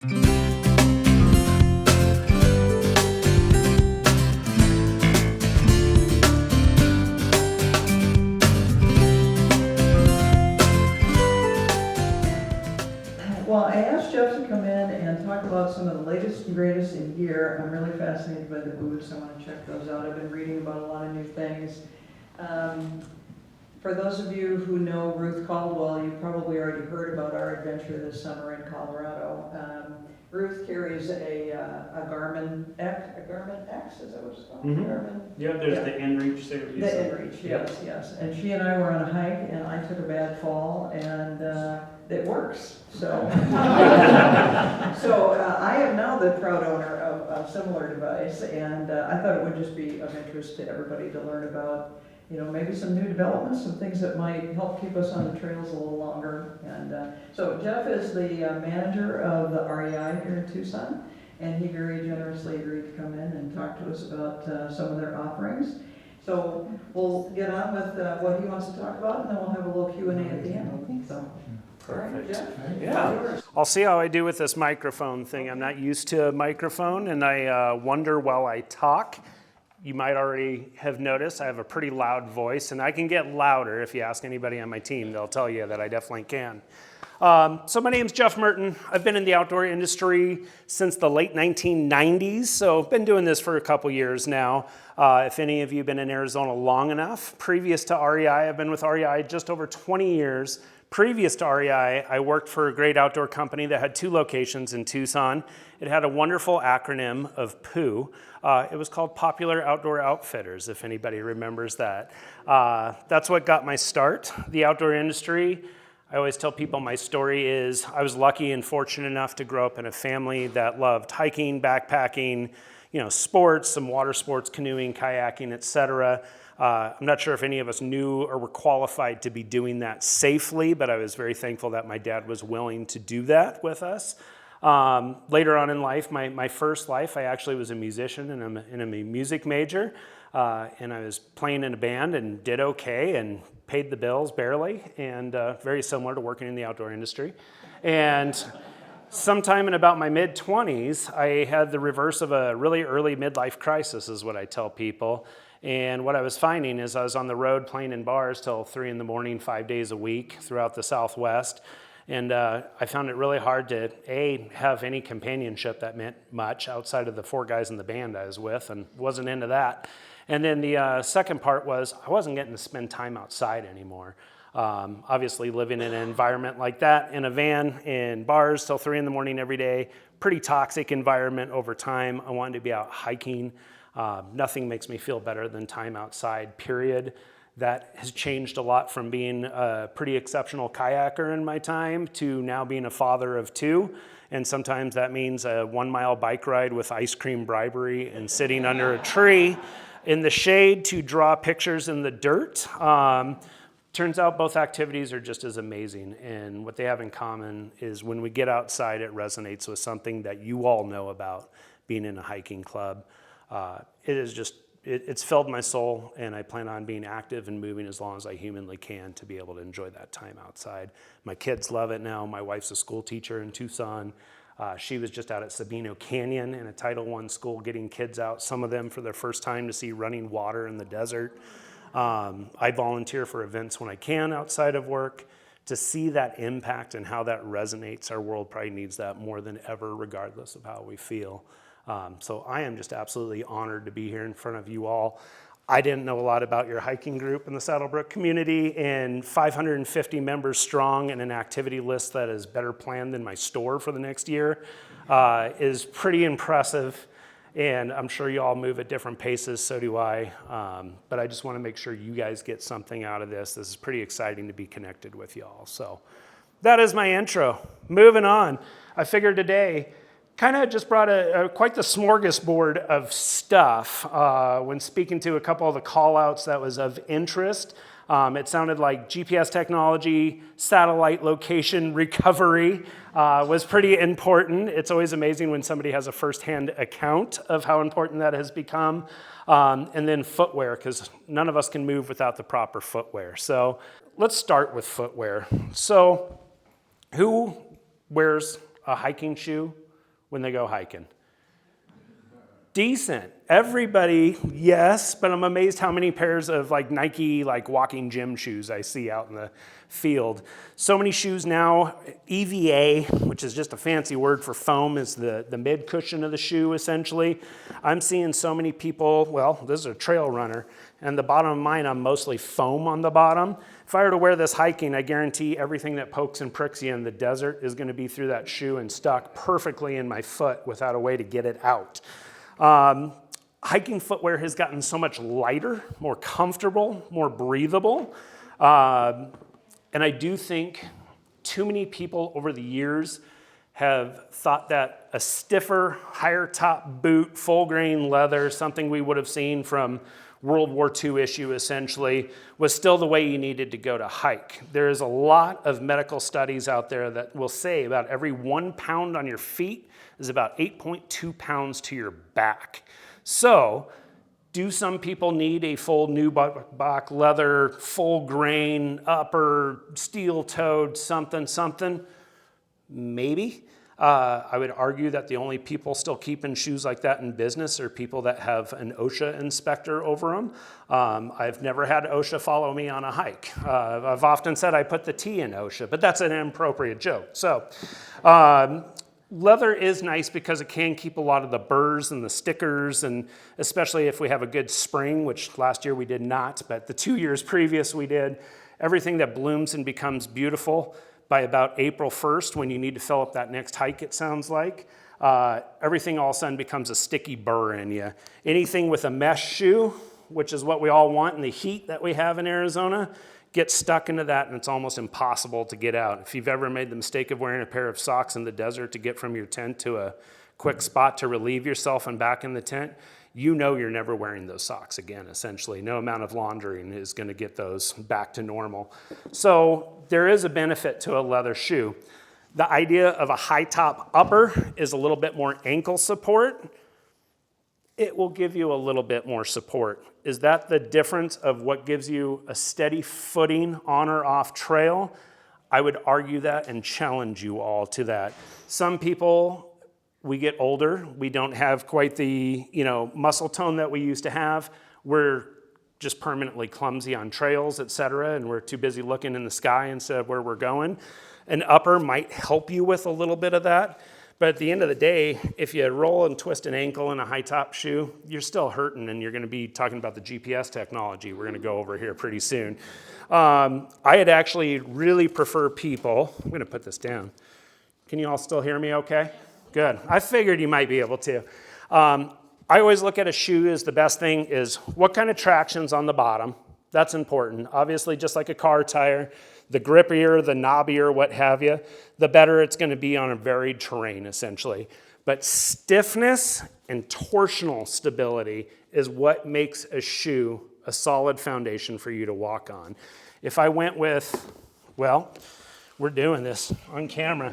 Well, I asked Jeff to come in and talk about some of the latest and greatest in gear. I'm really fascinated by the boots. I want to check those out. I've been reading about a lot of new things. For those of you who know Ruth Caldwell, you've probably already heard about our adventure this summer in Colorado. Ruth carries a Garmin X, is that what it's called? Mm-hmm. Garmin? Yeah, there's the inReach series. The inReach, yes. And she and I were on a hike, and I took a bad fall, and it works. So, I am now the proud owner of a similar device, and I thought it would just be of interest to everybody to learn about, maybe some new developments, some things that might help keep us on the trails a little longer. And so Jeff is the manager of the REI here in Tucson, and he very generously agreed to come in and talk to us about some of their offerings. So we'll get on with what he wants to talk about, and then we'll have a little Q&A at the end. So, perfect. Jeff, Yeah. I'll see how I do with this microphone thing. I'm not used to a microphone, and I wonder while I talk. You might already have noticed I have a pretty loud voice, and I can get louder. If you ask anybody on my team, they'll tell you that I definitely can. So my name's Jeff Merten. I've been in the outdoor industry since the late 1990s, so I've been doing this for a couple years now. If any of you have been in Arizona long enough, previous to REI, I've been with REI just over 20 years. Previous to REI, I worked for a great outdoor company that had 2 locations in Tucson. It had a wonderful acronym of POO. It was called Popular Outdoor Outfitters, if anybody remembers that. That's what got my start. The outdoor industry, I always tell people my story is I was lucky and fortunate enough to grow up in a family that loved hiking, backpacking, sports, some water sports, canoeing, kayaking, etc. I'm not sure if any of us knew or were qualified to be doing that safely, but I was very thankful that my dad was willing to do that with us. Later on in life, my first life, I actually was a musician and I'm a music major. And I was playing in a band and did okay and paid the bills barely, and very similar to working in the outdoor industry. And sometime in about my mid-20s, I had the reverse of a really early midlife crisis, is what I tell people. And what I was finding is I was on the road playing in bars till 3 in the morning, 5 days a week throughout the Southwest. And I found it really hard to, have any companionship that meant much outside of the 4 guys in the band I was with, and wasn't into that. And then the second part was I wasn't getting to spend time outside anymore. Obviously living in an environment like that, in a van, in bars till 3 in the morning every day, pretty toxic environment over time. I wanted to be out hiking. Nothing makes me feel better than time outside, period. That has changed a lot from being a pretty exceptional kayaker in my time to now being a father of 2. And sometimes that means a 1-mile bike ride with ice cream bribery and sitting under a tree in the shade to draw pictures in the dirt. Turns out both activities are just as amazing. And what they have in common is when we get outside, it resonates with something that you all know about being in a hiking club. It's filled my soul, and I plan on being active and moving as long as I humanly can to be able to enjoy that time outside. My kids love it now. My wife's a school teacher in Tucson. She was just out at Sabino Canyon in a Title I school getting kids out, some of them for their first time to see running water in the desert. I volunteer for events when I can outside of work. To see that impact and how that resonates, our world probably needs that more than ever, regardless of how we feel. So I am just absolutely honored to be here in front of you all. I didn't know a lot about your hiking group in the SaddleBrooke community, and 550 members strong and an activity list that is better planned than my store for the next year is pretty impressive. And I'm sure you all move at different paces, so do I. But I just want to make sure you guys get something out of this. This is pretty exciting to be connected with y'all. So that is my intro. Moving on. I figured today, kind of just brought quite the smorgasbord of stuff when speaking to a couple of the call-outs that was of interest. It sounded like GPS technology, satellite location recovery was pretty important. It's always amazing when somebody has a firsthand account of how important that has become. And then footwear, because none of us can move without the proper footwear. So let's start with footwear. So who wears a hiking shoe when they go hiking? Decent. Everybody, yes, but I'm amazed how many pairs of like Nike like walking gym shoes I see out in the field. So many shoes now. EVA, which is just a fancy word for foam, is the mid cushion of the shoe essentially. I'm seeing so many people, well, this is a trail runner, and the bottom of mine, I'm mostly foam on the bottom. If I were to wear this hiking, I guarantee everything that pokes and pricks you in the desert is going to be through that shoe and stuck perfectly in my foot without a way to get it out. Hiking footwear has gotten so much lighter, more comfortable, more breathable. And I do think too many people over the years have thought that a stiffer, higher top boot, full grain leather, something we would have seen from World War II issue essentially, was still the way you needed to go to hike. There is a lot of medical studies out there that will say about every 1 pound on your feet is about 8.2 pounds to your back. So, do some people need a full nubuck leather, full grain, upper, steel-toed, something? Maybe. I would argue that the only people still keeping shoes like that in business are people that have an OSHA inspector over them. I've never had OSHA follow me on a hike. I've often said I put the T in OSHA, but that's an inappropriate joke. So, leather is nice because it can keep a lot of the burrs and the stickers, and especially if we have a good spring, which last year we did not, but the 2 years previous we did. Everything that blooms and becomes beautiful by about April 1st, when you need to fill up that next hike, it sounds like, everything all of a sudden becomes a sticky burr in you. Anything with a mesh shoe, which is what we all want in the heat that we have in Arizona, get stuck into that and it's almost impossible to get out. If you've ever made the mistake of wearing a pair of socks in the desert to get from your tent to a quick spot to relieve yourself and back in the tent, you know you're never wearing those socks again, essentially. No amount of laundering is going to get those back to normal. So there is a benefit to a leather shoe. The idea of a high top upper is a little bit more ankle support. It will give you a little bit more support. Is that the difference of what gives you a steady footing on or off trail? I would argue that and challenge you all to that. Some people, we get older, we don't have quite the muscle tone that we used to have. We're just permanently clumsy on trails, etc., and we're too busy looking in the sky instead of where we're going. An upper might help you with a little bit of that. But at the end of the day, if you roll and twist an ankle in a high-top shoe, you're still hurting, and you're going to be talking about the GPS technology we're going to go over here pretty soon. I'd actually really prefer people. I'm going to put this down. Can you all still hear me okay? Good. I figured you might be able to. I always look at a shoe as the best thing is what kind of traction's on the bottom. That's important. Obviously, just like a car tire, the grippier, the knobbier, what have you, the better it's going to be on a varied terrain, essentially. But stiffness and torsional stability is what makes a shoe a solid foundation for you to walk on. If I went with, well, we're doing this on camera.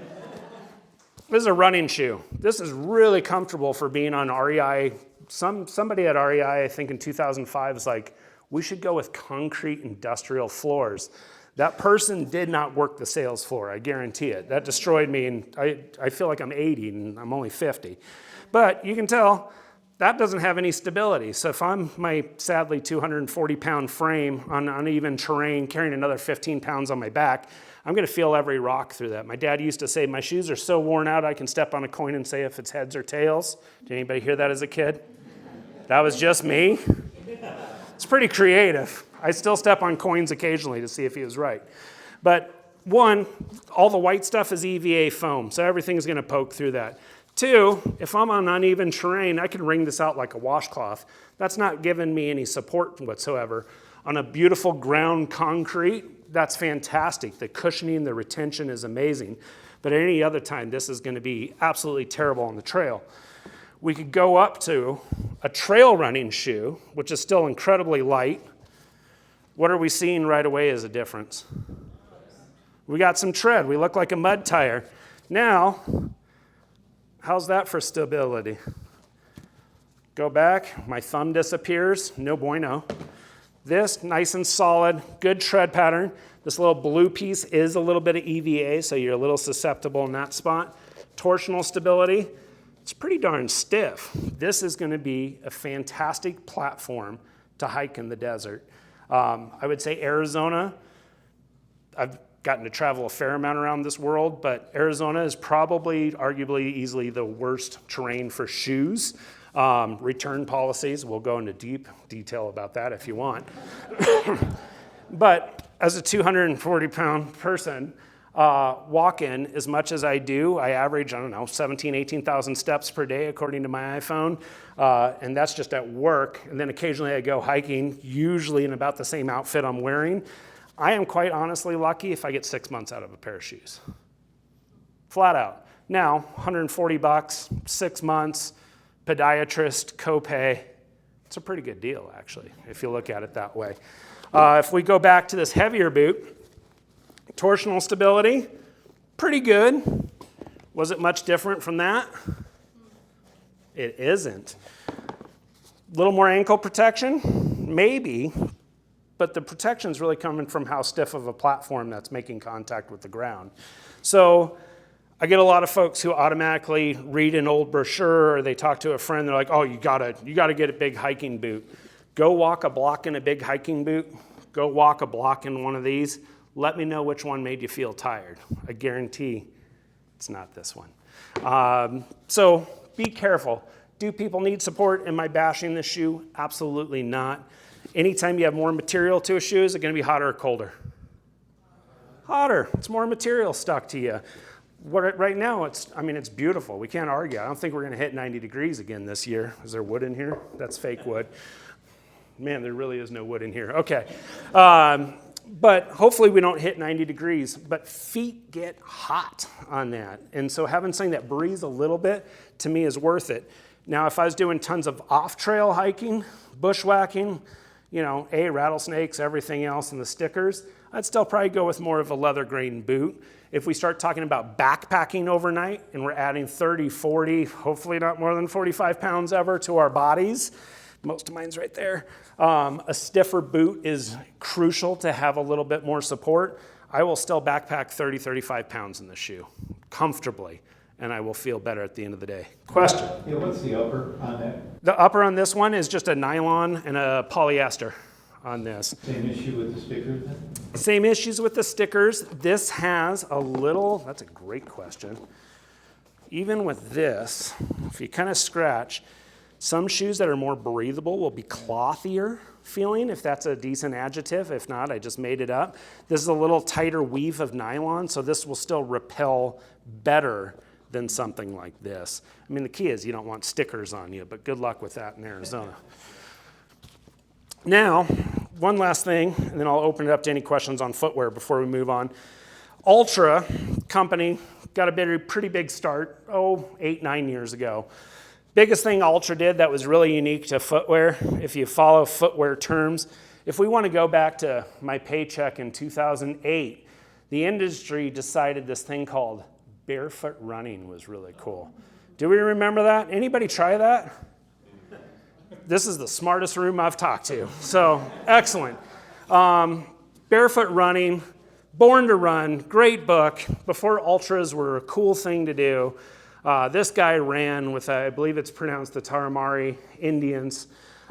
This is a running shoe. This is really comfortable for being on REI. Somebody at REI, I think in 2005, was like, we should go with concrete industrial floors. That person did not work the sales floor, I guarantee it. That destroyed me, and I feel like I'm 80 and I'm only 50. But you can tell that doesn't have any stability. So if I'm my sadly 240-pound frame on uneven terrain, carrying another 15 pounds on my back, I'm gonna feel every rock through that. My dad used to say, my shoes are so worn out I can step on a coin and say if it's heads or tails. Did anybody hear that as a kid? That was just me. It's pretty creative. I still step on coins occasionally to see if he was right. But one, all the white stuff is EVA foam, so everything's gonna poke through that. Two, if I'm on uneven terrain, I can wring this out like a washcloth. That's not giving me any support whatsoever. On a beautiful ground concrete, that's fantastic. The cushioning, the retention is amazing. But at any other time, this is gonna be absolutely terrible on the trail. We could go up to a trail running shoe, which is still incredibly light. What are we seeing right away as a difference? We got some tread. We look like a mud tire. Now, how's that for stability? Go back, my thumb disappears, no bueno. This, nice and solid, good tread pattern. This little blue piece is a little bit of EVA, so you're a little susceptible in that spot. Torsional stability. it's pretty darn stiff. This is going to be a fantastic platform to hike in the desert. I would say Arizona, I've gotten to travel a fair amount around this world, but Arizona is probably, arguably, easily the worst terrain for shoes. Return policies, we'll go into deep detail about that if you want. But as a 240-pound person, walk-in, as much as I do, I average, 17,000, 18,000 steps per day according to my iPhone, and that's just at work. And then occasionally I go hiking, usually in about the same outfit I'm wearing. I am quite honestly lucky if I get 6 months out of a pair of shoes. Flat out. Now, $140, 6 months, podiatrist, copay. It's a pretty good deal, actually, if you look at it that way. If we go back to this heavier boot, torsional stability, pretty good. Was it much different from that? It isn't. A little more ankle protection? Maybe. But the protection's really coming from how stiff of a platform that's making contact with the ground. So I get a lot of folks who automatically read an old brochure or they talk to a friend, they're like, oh, you gotta get a big hiking boot. Go walk a block in a big hiking boot. Go walk a block in one of these. Let me know which one made you feel tired. I guarantee it's not this one. So be careful. Do people need support? Am I bashing this shoe? Absolutely not. Anytime you have more material to a shoe, is it going to be hotter or colder? Hotter. It's more material stuck to you. Right now, it's beautiful. We can't argue. I don't think we're going to hit 90 degrees again this year. Is there wood in here? That's fake wood. Man, there really is no wood in here. Okay. But hopefully we don't hit 90 degrees. But feet get hot on that. And so having something that breathes a little bit, to me, is worth it. Now, if I was doing tons of off-trail hiking, bushwhacking, rattlesnakes, everything else, and the stickers, I'd still probably go with more of a leather grain boot. If we start talking about backpacking overnight and we're adding 30, 40, hopefully not more than 45 pounds ever to our bodies, most of mine's right there, a stiffer boot is crucial to have a little bit more support. I will still backpack 30, 35 pounds in the shoe comfortably, and I will feel better at the end of the day. Question? Yeah, what's the upper on that? The upper on this one is just a nylon and a polyester on this. Same issue with the stickers then? Same issues with the stickers. This has a little, that's a great question. Even with this, if you kind of scratch, some shoes that are more breathable will be clothier feeling, if that's a decent adjective. If not, I just made it up. This is a little tighter weave of nylon, so this will still repel better than something like this. I mean, the key is you don't want stickers on you, but good luck with that in Arizona. Now, one last thing, and then I'll open it up to any questions on footwear before we move on. Ultra company got a pretty big start, 8, 9 years ago. Biggest thing Ultra did that was really unique to footwear, if you follow footwear terms, if we want to go back to my paycheck in 2008, the industry decided this thing called barefoot running was really cool. Do we remember that? Anybody try that? This is the smartest room I've talked to, so excellent. Barefoot running, Born to Run, great book. Before ultras were a cool thing to do, this guy ran with, I believe it's pronounced the Tarahumara Indians,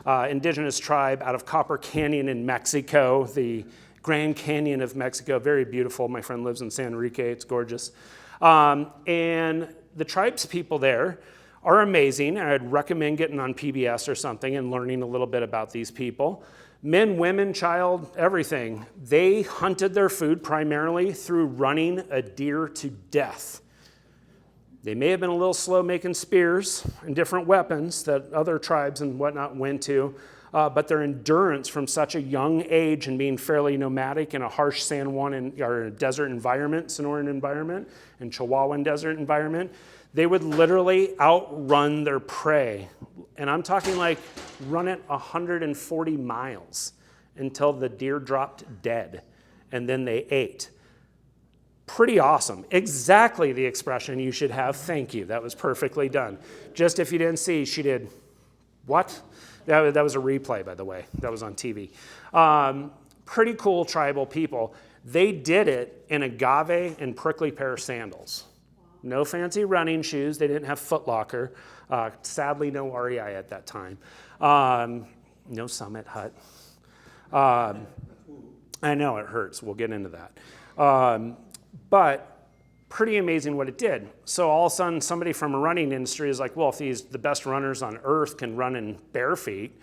indigenous tribe out of Copper Canyon in Mexico, the Grand Canyon of Mexico, very beautiful. My friend lives in San Enrique, it's gorgeous. And the tribes people there are amazing. I'd recommend getting on PBS or something and learning a little bit about these people. Men, women, child, everything. They hunted their food primarily through running a deer to death. They may have been a little slow making spears and different weapons that other tribes and whatnot went to, but their endurance from such a young age and being fairly nomadic in a harsh San Juan or a desert environment, Sonoran environment, and Chihuahuan desert environment, they would literally outrun their prey. And I'm talking like run it 140 miles until the deer dropped dead, and then they ate. Pretty awesome. Exactly the expression you should have. Thank you. That was perfectly done. Just if you didn't see, she did what? That was a replay, by the way. That was on TV. Pretty cool tribal people. They did it in agave and prickly pear sandals. no fancy running shoes. They didn't have Foot Locker. Sadly, no REI at that time. No Summit Hut. I know it hurts. We'll get into that. But pretty amazing what it did. So all of a sudden, somebody from a running industry is like, well, if the best runners on earth can run in bare feet,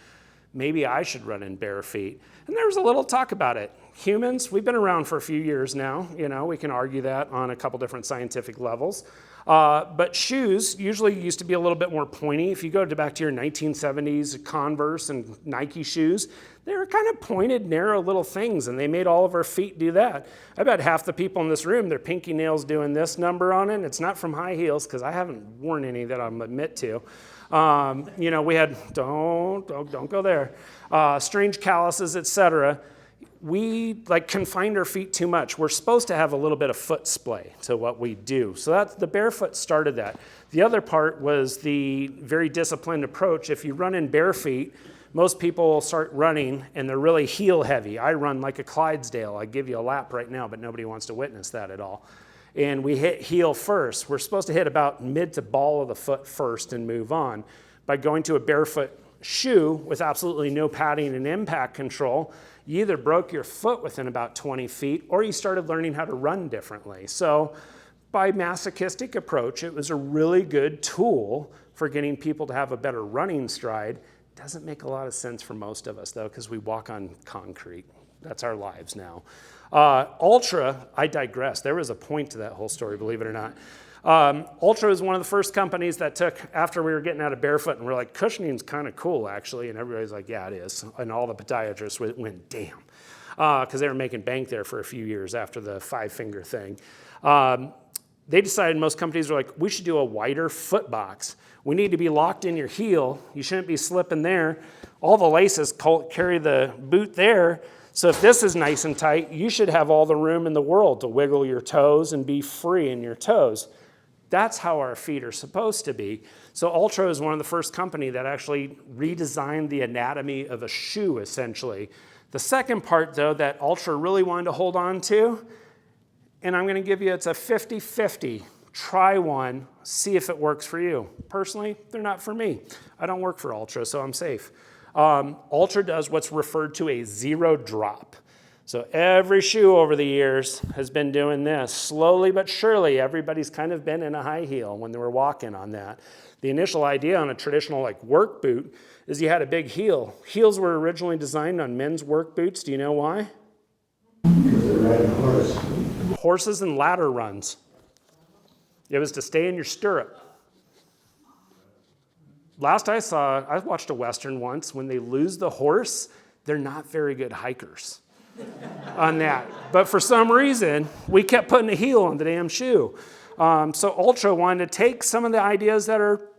maybe I should run in bare feet. And there was a little talk about it. Humans, we've been around for a few years now. We can argue that on a couple different scientific levels. But shoes usually used to be a little bit more pointy. If you go back to your 1970s Converse and Nike shoes, they were kind of pointed, narrow little things, and they made all of our feet do that. I bet half the people in this room, their pinky nails doing this number on it. It's not from high heels, because I haven't worn any that I'll admit to. We had, don't go there, strange calluses, etc. We confined our feet too much. We're supposed to have a little bit of foot splay to what we do. So that's the barefoot started that. The other part was the very disciplined approach. If you run in bare feet, most people will start running and they're really heel heavy. I run like a Clydesdale. I give you a lap right now, but nobody wants to witness that at all. And we hit heel first. We're supposed to hit about mid to ball of the foot first and move on. By going to a barefoot shoe with absolutely no padding and impact control, you either broke your foot within about 20 feet or you started learning how to run differently. So by masochistic approach, it was a really good tool for getting people to have a better running stride. Doesn't make a lot of sense for most of us though, because we walk on concrete. That's our lives now. Ultra, I digress. There was a point to that whole story, believe it or not. Ultra is one of the first companies that took, after we were getting out of barefoot, and we're like, cushioning's kind of cool, actually. And everybody's like, yeah, it is. And all the podiatrists went, damn. Because they were making bank there for a few years after the 5-finger thing. They decided, most companies were like, we should do a wider foot box. We need to be locked in your heel. You shouldn't be slipping there. All the laces carry the boot there. So if this is nice and tight, you should have all the room in the world to wiggle your toes and be free in your toes. That's how our feet are supposed to be. So Ultra is one of the first company that actually redesigned the anatomy of a shoe, essentially. The second part, though, that Ultra really wanted to hold on to, and I'm going to give you, it's a 50-50. Try one, see if it works for you. Personally, they're not for me. I don't work for Ultra, so I'm safe. Ultra does what's referred to a zero drop. So every shoe over the years has been doing this. Slowly but surely, everybody's kind of been in a high heel when they were walking on that. The initial idea on a traditional work boot is you had a big heel. Heels were originally designed on men's work boots. Do you know why? Because they're riding a horse. Horses and ladder runs. It was to stay in your stirrup. Last I saw, I watched a Western once. When they lose the horse, they're not very good hikers on that. But for some reason, we kept putting a heel on the damn shoe. So Ultra wanted to take some of the ideas that are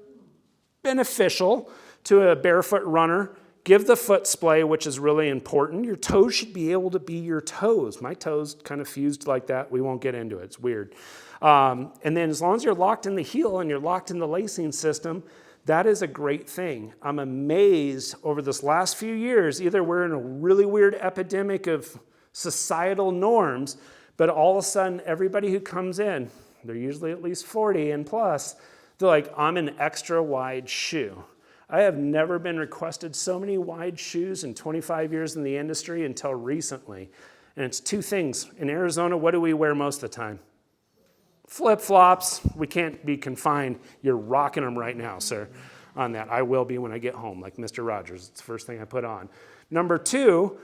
beneficial to a barefoot runner, give the foot splay, which is really important. Your toes should be able to be your toes. My toes kind of fused like that. We won't get into it. It's weird. And then as long as you're locked in the heel and you're locked in the lacing system, that is a great thing. I'm amazed over this last few years, either we're in a really weird epidemic of societal norms, but all of a sudden everybody who comes in, they're usually at least 40 and plus, they're like, I'm an extra wide shoe. I have never been requested so many wide shoes in 25 years in the industry until recently. And it's two things. In Arizona, what do we wear most of the time? Flip-flops. We can't be confined. You're rocking them right now, sir, on that. I will be when I get home, like Mr. Rogers. It's the first thing I put on. Number two,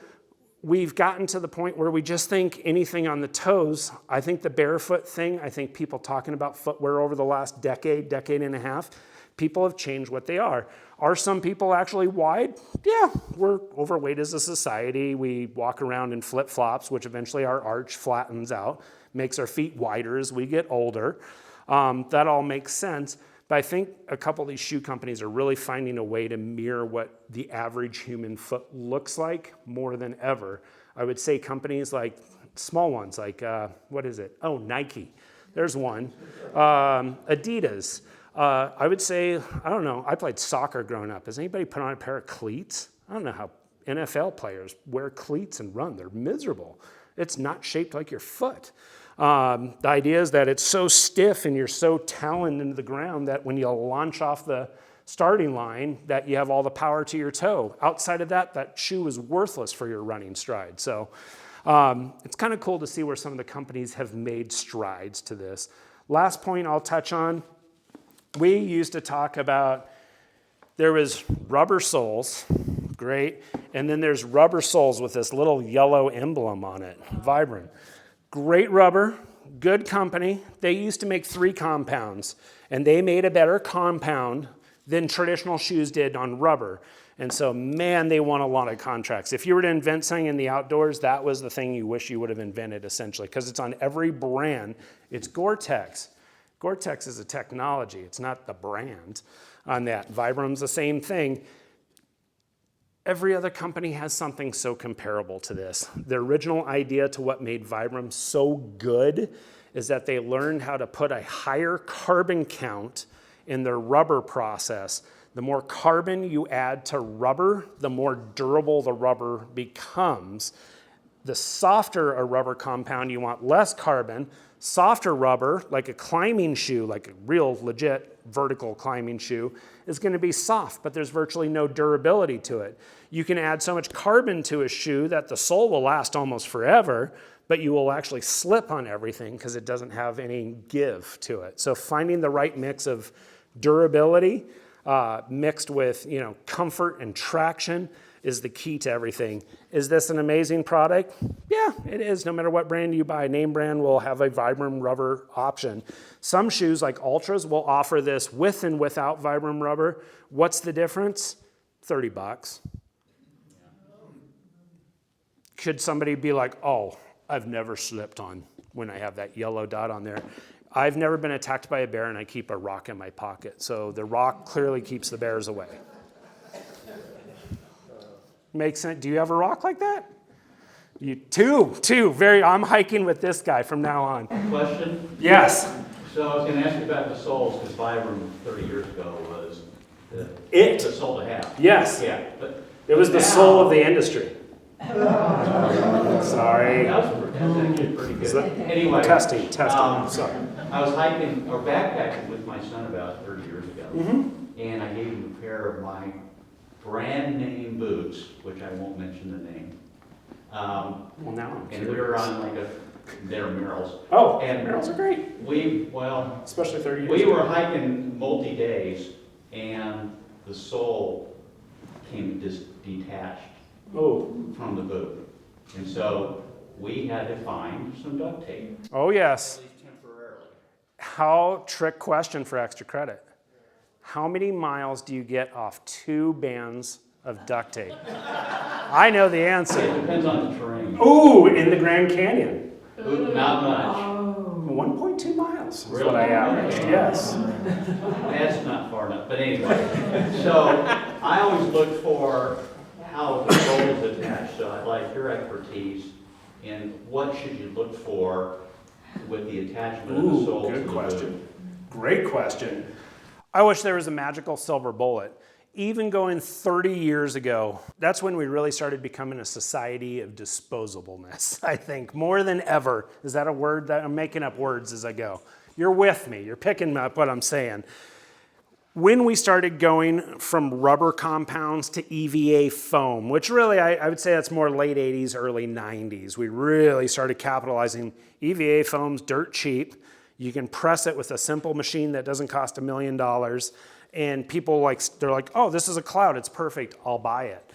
we've gotten to the point where we just think anything on the toes. I think the barefoot thing, I think people talking about footwear over the last decade and a half, people have changed what they are. Are some people actually wide? Yeah, we're overweight as a society. We walk around in flip-flops, which eventually our arch flattens out, makes our feet wider as we get older. That all makes sense. But I think a couple of these shoe companies are really finding a way to mirror what the average human foot looks like more than ever. I would say companies like small ones, like, what is it? Oh, Nike. There's one. Adidas. I would say, I don't know, I played soccer growing up. Has anybody put on a pair of cleats? I don't know how NFL players wear cleats and run. They're miserable. It's not shaped like your foot. The idea is that it's so stiff and you're so taloned into the ground that when you launch off the starting line, that you have all the power to your toe. Outside of that, that shoe is worthless for your running stride. So it's kind of cool to see where some of the companies have made strides to this. Last point I'll touch on, we used to talk about there was rubber soles, great, and then there's rubber soles with this little yellow emblem on it, Vibram. Great rubber, good company. They used to make 3 compounds, and they made a better compound than traditional shoes did on rubber. And so, man, they won a lot of contracts. If you were to invent something in the outdoors, that was the thing you wish you would have invented, essentially, because it's on every brand. It's Gore-Tex. Gore-Tex is a technology. It's not the brand on that. Vibram's the same thing. Every other company has something so comparable to this. The original idea to what made Vibram so good is that they learned how to put a higher carbon count in their rubber process. The more carbon you add to rubber, the more durable the rubber becomes. The softer a rubber compound, you want less carbon. Softer rubber, like a climbing shoe, like a real legit vertical climbing shoe, is going to be soft, but there's virtually no durability to it. You can add so much carbon to a shoe that the sole will last almost forever, but you will actually slip on everything because it doesn't have any give to it. So finding the right mix of durability mixed with comfort and traction is the key to everything. Is this an amazing product? Yeah, it is. No matter what brand you buy, name brand will have a Vibram rubber option. Some shoes like Ultras will offer this with and without Vibram rubber. What's the difference? $30. Could somebody be like, oh, I've never slipped on when I have that yellow dot on there? I've never been attacked by a bear and I keep a rock in my pocket. So the rock clearly keeps the bears away. Makes sense. Do you have a rock like that? Two. I'm hiking with this guy from now on. Question? Yes. So I was going to ask you about the soles, because Vibram 30 years ago was the sole to have. Yes. Yeah. But it was the soul of the industry. Sorry. That's actually pretty good. Anyway. Testing. Sorry. I was hiking or backpacking with my son about 30 years ago, and I gave him a pair of my brand name boots, which I won't mention the name. Well, now I'm and we were on they're Merrells. Oh, and Merrells are great. Especially 30 years we ago. were hiking multi-days, and the sole came detached from the boot. And so we had to find some duct tape. Oh, yes. At least temporarily. Trick question for extra credit. How many miles do you get off 2 bands of duct tape? I know the answer. It depends on the terrain. Ooh, in the Grand Canyon. Not much. 1.2 miles is Really? what I averaged, yes. That's not far enough, but anyway. So I always look for how the sole is attached. So I'd like your expertise in what should you look for with the attachment of the sole to the boot. Good question. Great question. I wish there was a magical silver bullet. Even going 30 years ago, that's when we really started becoming a society of disposableness, I think, more than ever. Is that a word? That I'm making up words as I go. You're with me. You're picking up what I'm saying. When we started going from rubber compounds to EVA foam, which really I would say that's more late 80s, early 90s, we really started capitalizing. EVA foam's dirt cheap. You can press it with a simple machine that doesn't cost $1 million. And people they're like, oh, this is a cloud, it's perfect, I'll buy it.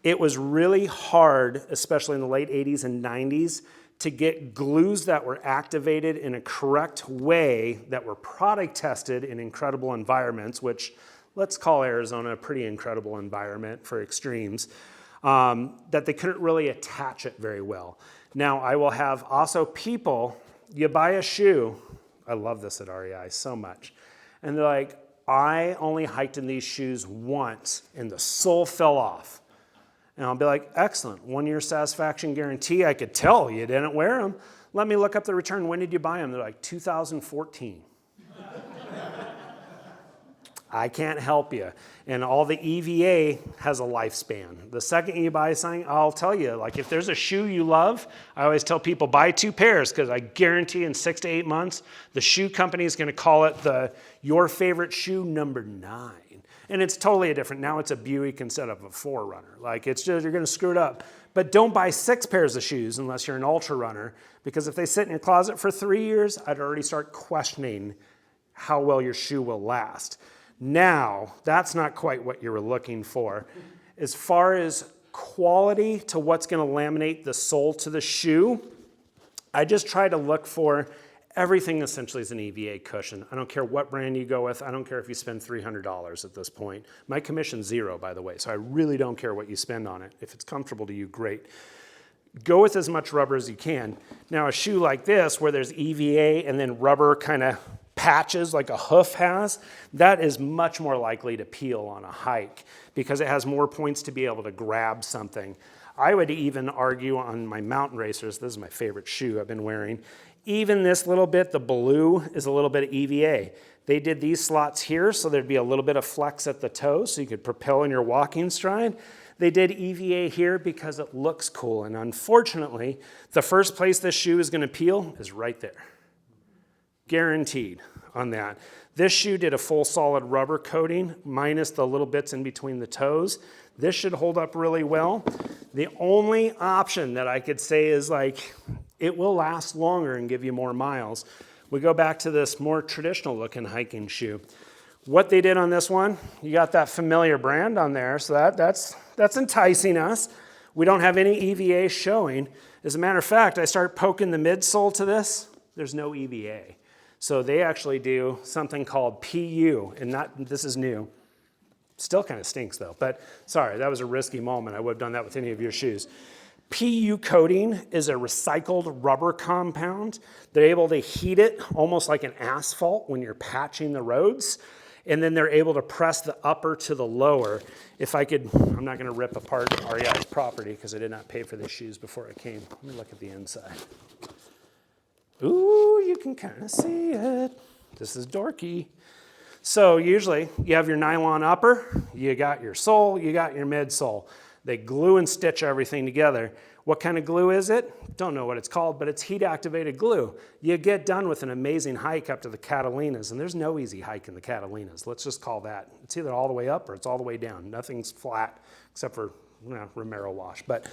It was really hard, especially in the late 80s and 90s, to get glues that were activated in a correct way, that were product tested in incredible environments, which let's call Arizona a pretty incredible environment for extremes, that they couldn't really attach it very well. Now, I will have also people, you buy a shoe, I love this at REI so much, and they're like, I only hiked in these shoes once and the sole fell off. And I'll be like, excellent, 1-year satisfaction guarantee. I could tell you didn't wear them. Let me look up the return. When did you buy them? They're like, 2014. I can't help you. And all the EVA has a lifespan. The second you buy something, I'll tell you, like if there's a shoe you love, I always tell people buy 2 pairs because I guarantee in 6 to 8 months, the shoe company is going to call it your favorite shoe number 9. And it's totally different. Now it's a Buick instead of a 4Runner. Like it's just, you're going to screw it up. But don't buy 6 pairs of shoes unless you're an ultra runner, because if they sit in your closet for 3 years, I'd already start questioning how well your shoe will last. Now, that's not quite what you were looking for. As far as quality to what's going to laminate the sole to the shoe, I just try to look for everything essentially is an EVA cushion. I don't care what brand you go with. I don't care if you spend $300 at this point. My commission's 0, by the way, so I really don't care what you spend on it. If it's comfortable to you, great. Go with as much rubber as you can. Now, a shoe like this, where there's EVA and then rubber kind of patches like a hoof has, that is much more likely to peel on a hike because it has more points to be able to grab something. I would even argue on my mountain racers, this is my favorite shoe I've been wearing, even this little bit, the blue, is a little bit of EVA. They did these slots here so there'd be a little bit of flex at the toe so you could propel in your walking stride. They did EVA here because it looks cool, and unfortunately, the first place this shoe is going to peel is right there. Guaranteed on that. This shoe did a full solid rubber coating minus the little bits in between the toes. This should hold up really well. The only option that I could say is like it will last longer and give you more miles. We go back to this more traditional looking hiking shoe. What they did on this one, you got that familiar brand on there, so that's enticing us. We don't have any EVA showing. As a matter of fact, I start poking the midsole to this, there's no EVA. So they actually do something called PU, and this is new. Still kind of stinks though, but sorry, that was a risky moment. I would have done that with any of your shoes. PU coating is a recycled rubber compound. They're able to heat it almost like an asphalt when you're patching the roads, and then they're able to press the upper to the lower. If I could, I'm not gonna rip apart REI's property because I did not pay for these shoes before I came. Let me look at the inside. Ooh, you can kind of see it. This is dorky. So usually you have your nylon upper, you got your sole, you got your midsole. They glue and stitch everything together. What kind of glue is it? Don't know what it's called, but it's heat activated glue. You get done with an amazing hike up to the Catalinas, and there's no easy hike in the Catalinas. Let's just call that. It's either all the way up or it's all the way down. Nothing's flat except for Romero Wash. But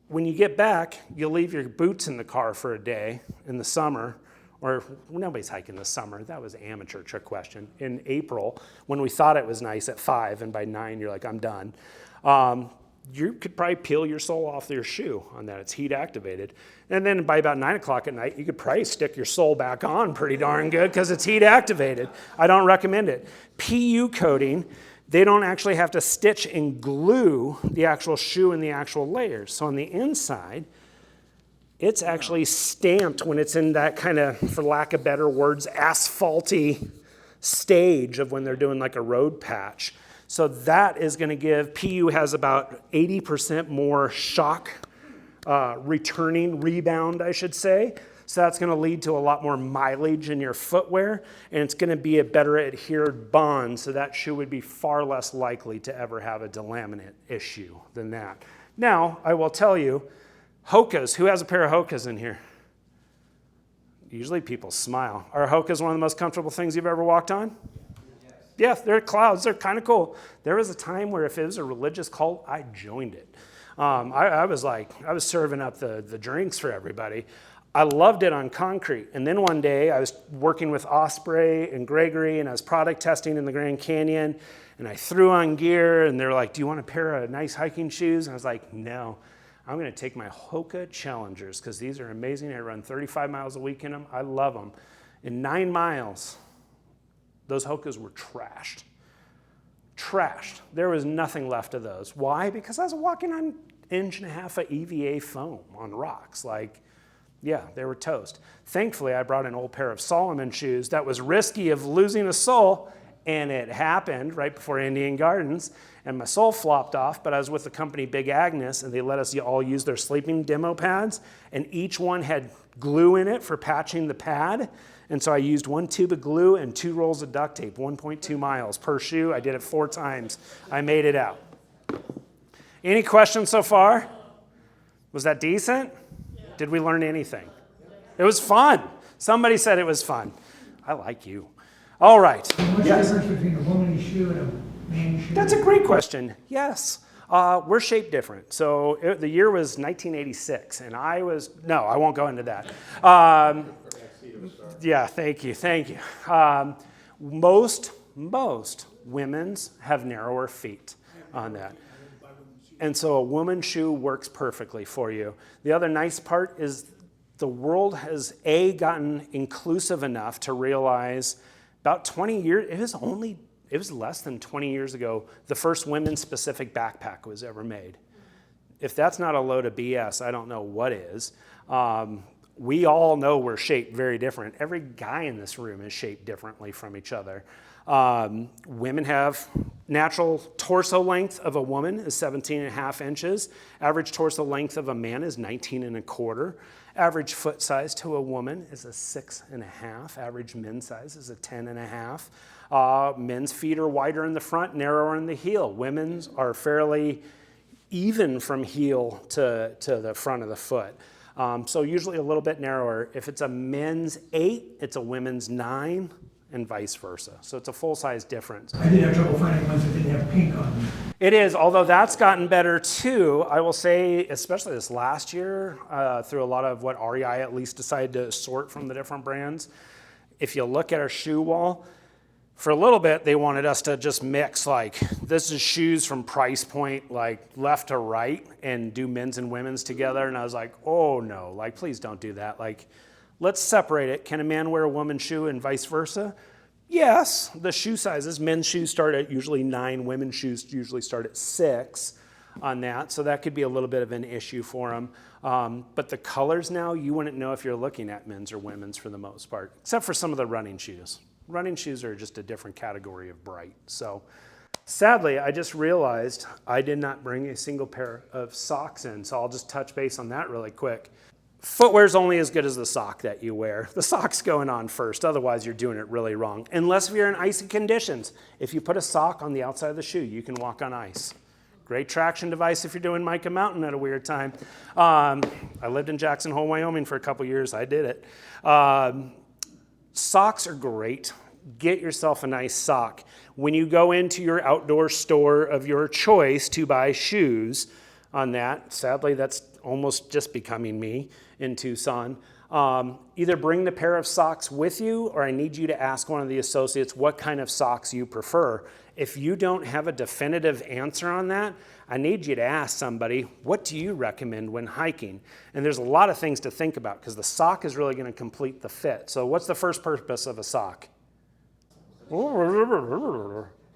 when you get back, you'll leave your boots in the car for a day in the summer, or nobody's hiking this summer. That was an amateur trick question. In April, when we thought it was nice at 5, and by 9 you're like, I'm done. You could probably peel your sole off your shoe on that. It's heat activated. And then by about 9 o'clock at night, you could probably stick your sole back on pretty darn good because it's heat activated. I don't recommend it. PU coating, they don't actually have to stitch and glue the actual shoe and the actual layers. So on the inside, it's actually stamped when it's in that kind of, for lack of better words, asphalty stage of when they're doing like a road patch. So that is going to give, PU has about 80% more shock returning rebound, I should say. So that's going to lead to a lot more mileage in your footwear, and it's going to be a better adhered bond, so that shoe would be far less likely to ever have a delaminate issue than that. Now, I will tell you, Hokas, who has a pair of Hokas in here? Usually people smile. Are Hokas one of the most comfortable things you've ever walked on? Yes. Yeah, they're clouds, they're kind of cool. There was a time where if it was a religious cult, I joined it. I was serving up the drinks for everybody. I loved it on concrete. And then one day I was working with Osprey and Gregory, and I was product testing in the Grand Canyon, and I threw on gear, and they're like, do you want a pair of nice hiking shoes? And I was like, no. I'm going to take my Hoka Challengers because these are amazing. I run 35 miles a week in them. I love them. In 9 miles, those Hokas were trashed. Trashed. There was nothing left of those. Why? Because I was walking on 1.5 inch of EVA foam on rocks. Like, yeah, they were toast. Thankfully, I brought an old pair of Solomon shoes that was risky of losing a sole, and it happened right before Indian Gardens, and my sole flopped off, but I was with the company Big Agnes, and they let us all use their sleeping demo pads, and each one had glue in it for patching the pad, And so I used 1 tube of glue and 2 rolls of duct tape, 1.2 miles per shoe. I did it 4 times. I made it out. Any questions so far? Was that decent? Did we learn anything? It was fun. Somebody said it was fun. I like you. All right. What's the difference between a woman's shoe and a man's shoe? That's a great question. Yes. We're shaped different. So the year was 1986, and I won't go into that. Yeah, thank you. Most women's have narrower feet on that. And so a woman's shoe works perfectly for you. The other nice part is the world has gotten inclusive enough to realize about 20 years, it was less than 20 years ago, the first women's specific backpack was ever made. If that's not a load of BS, I don't know what is. We all know we're shaped very different. Every guy in this room is shaped differently from each other. Women have natural torso length of a woman is 17.5 inches. Average torso length of a man is 19.25. Average foot size to a woman is a 6.5. Average men's size is a 10.5. Men's feet are wider in the front, narrower in the heel. Women's are fairly even from heel to the front of the foot. So usually a little bit narrower. If it's a men's 8, it's a women's 9, and vice versa. So it's a full-size difference. I did have trouble finding ones that didn't have pink on them. It is, although that's gotten better too. I will say, especially this last year, through a lot of what REI at least decided to sort from the different brands. If you look at our shoe wall, for a little bit, they wanted us to just mix, like, this is shoes from price point, like, left to right, and do men's and women's together. And I was like, oh no, like, please don't do that. Like, let's separate it. Can a man wear a woman's shoe and vice versa? Yes, the shoe sizes. Men's shoes start at usually 9. Women's shoes usually start at 6 on that. So that could be a little bit of an issue for them. But the colors now, you wouldn't know if you're looking at men's or women's for the most part, except for some of the running shoes. Running shoes are just a different category of bright. So sadly, I just realized I did not bring a single pair of socks in. So I'll just touch base on that really quick. Footwear's only as good as the sock that you wear. The sock's going on first, otherwise you're doing it really wrong. Unless you're in icy conditions. If you put a sock on the outside of the shoe, you can walk on ice. Great traction device if you're doing Micah Mountain at a weird time. I lived in Jackson Hole, Wyoming for a couple years. I did it. Socks are great. Get yourself a nice sock. When you go into your outdoor store of your choice to buy shoes on that, sadly that's almost just becoming me in Tucson, either bring the pair of socks with you, or I need you to ask one of the associates what kind of socks you prefer. If you don't have a definitive answer on that, I need you to ask somebody, what do you recommend when hiking? And there's a lot of things to think about because the sock is really going to complete the fit. So what's the first purpose of a sock?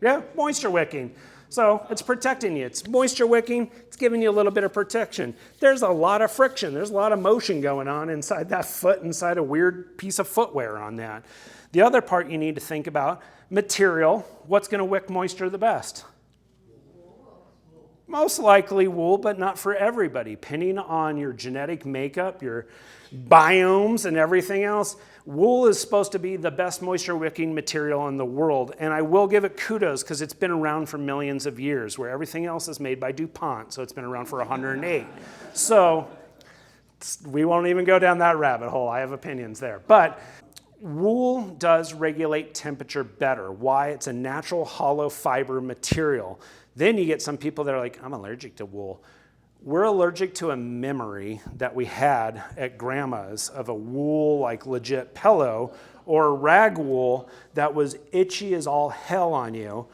Yeah, moisture wicking. So it's protecting you. It's moisture wicking. It's giving you a little bit of protection. There's a lot of friction. There's a lot of motion going on inside that foot, inside a weird piece of footwear on that. The other part you need to think about, material. What's going to wick moisture the best? Most likely wool, but not for everybody. Depending on your genetic makeup, your biomes and everything else, wool is supposed to be the best moisture wicking material in the world. And I will give it kudos because it's been around for millions of years, where everything else is made by DuPont. So it's been around for 108. So we won't even go down that rabbit hole. I have opinions there. But wool does regulate temperature better. Why? It's a natural hollow fiber material. Then you get some people that are like, I'm allergic to wool. We're allergic to a memory that we had at grandma's of a wool, like legit pillow, or rag wool that was itchy as all hell on you.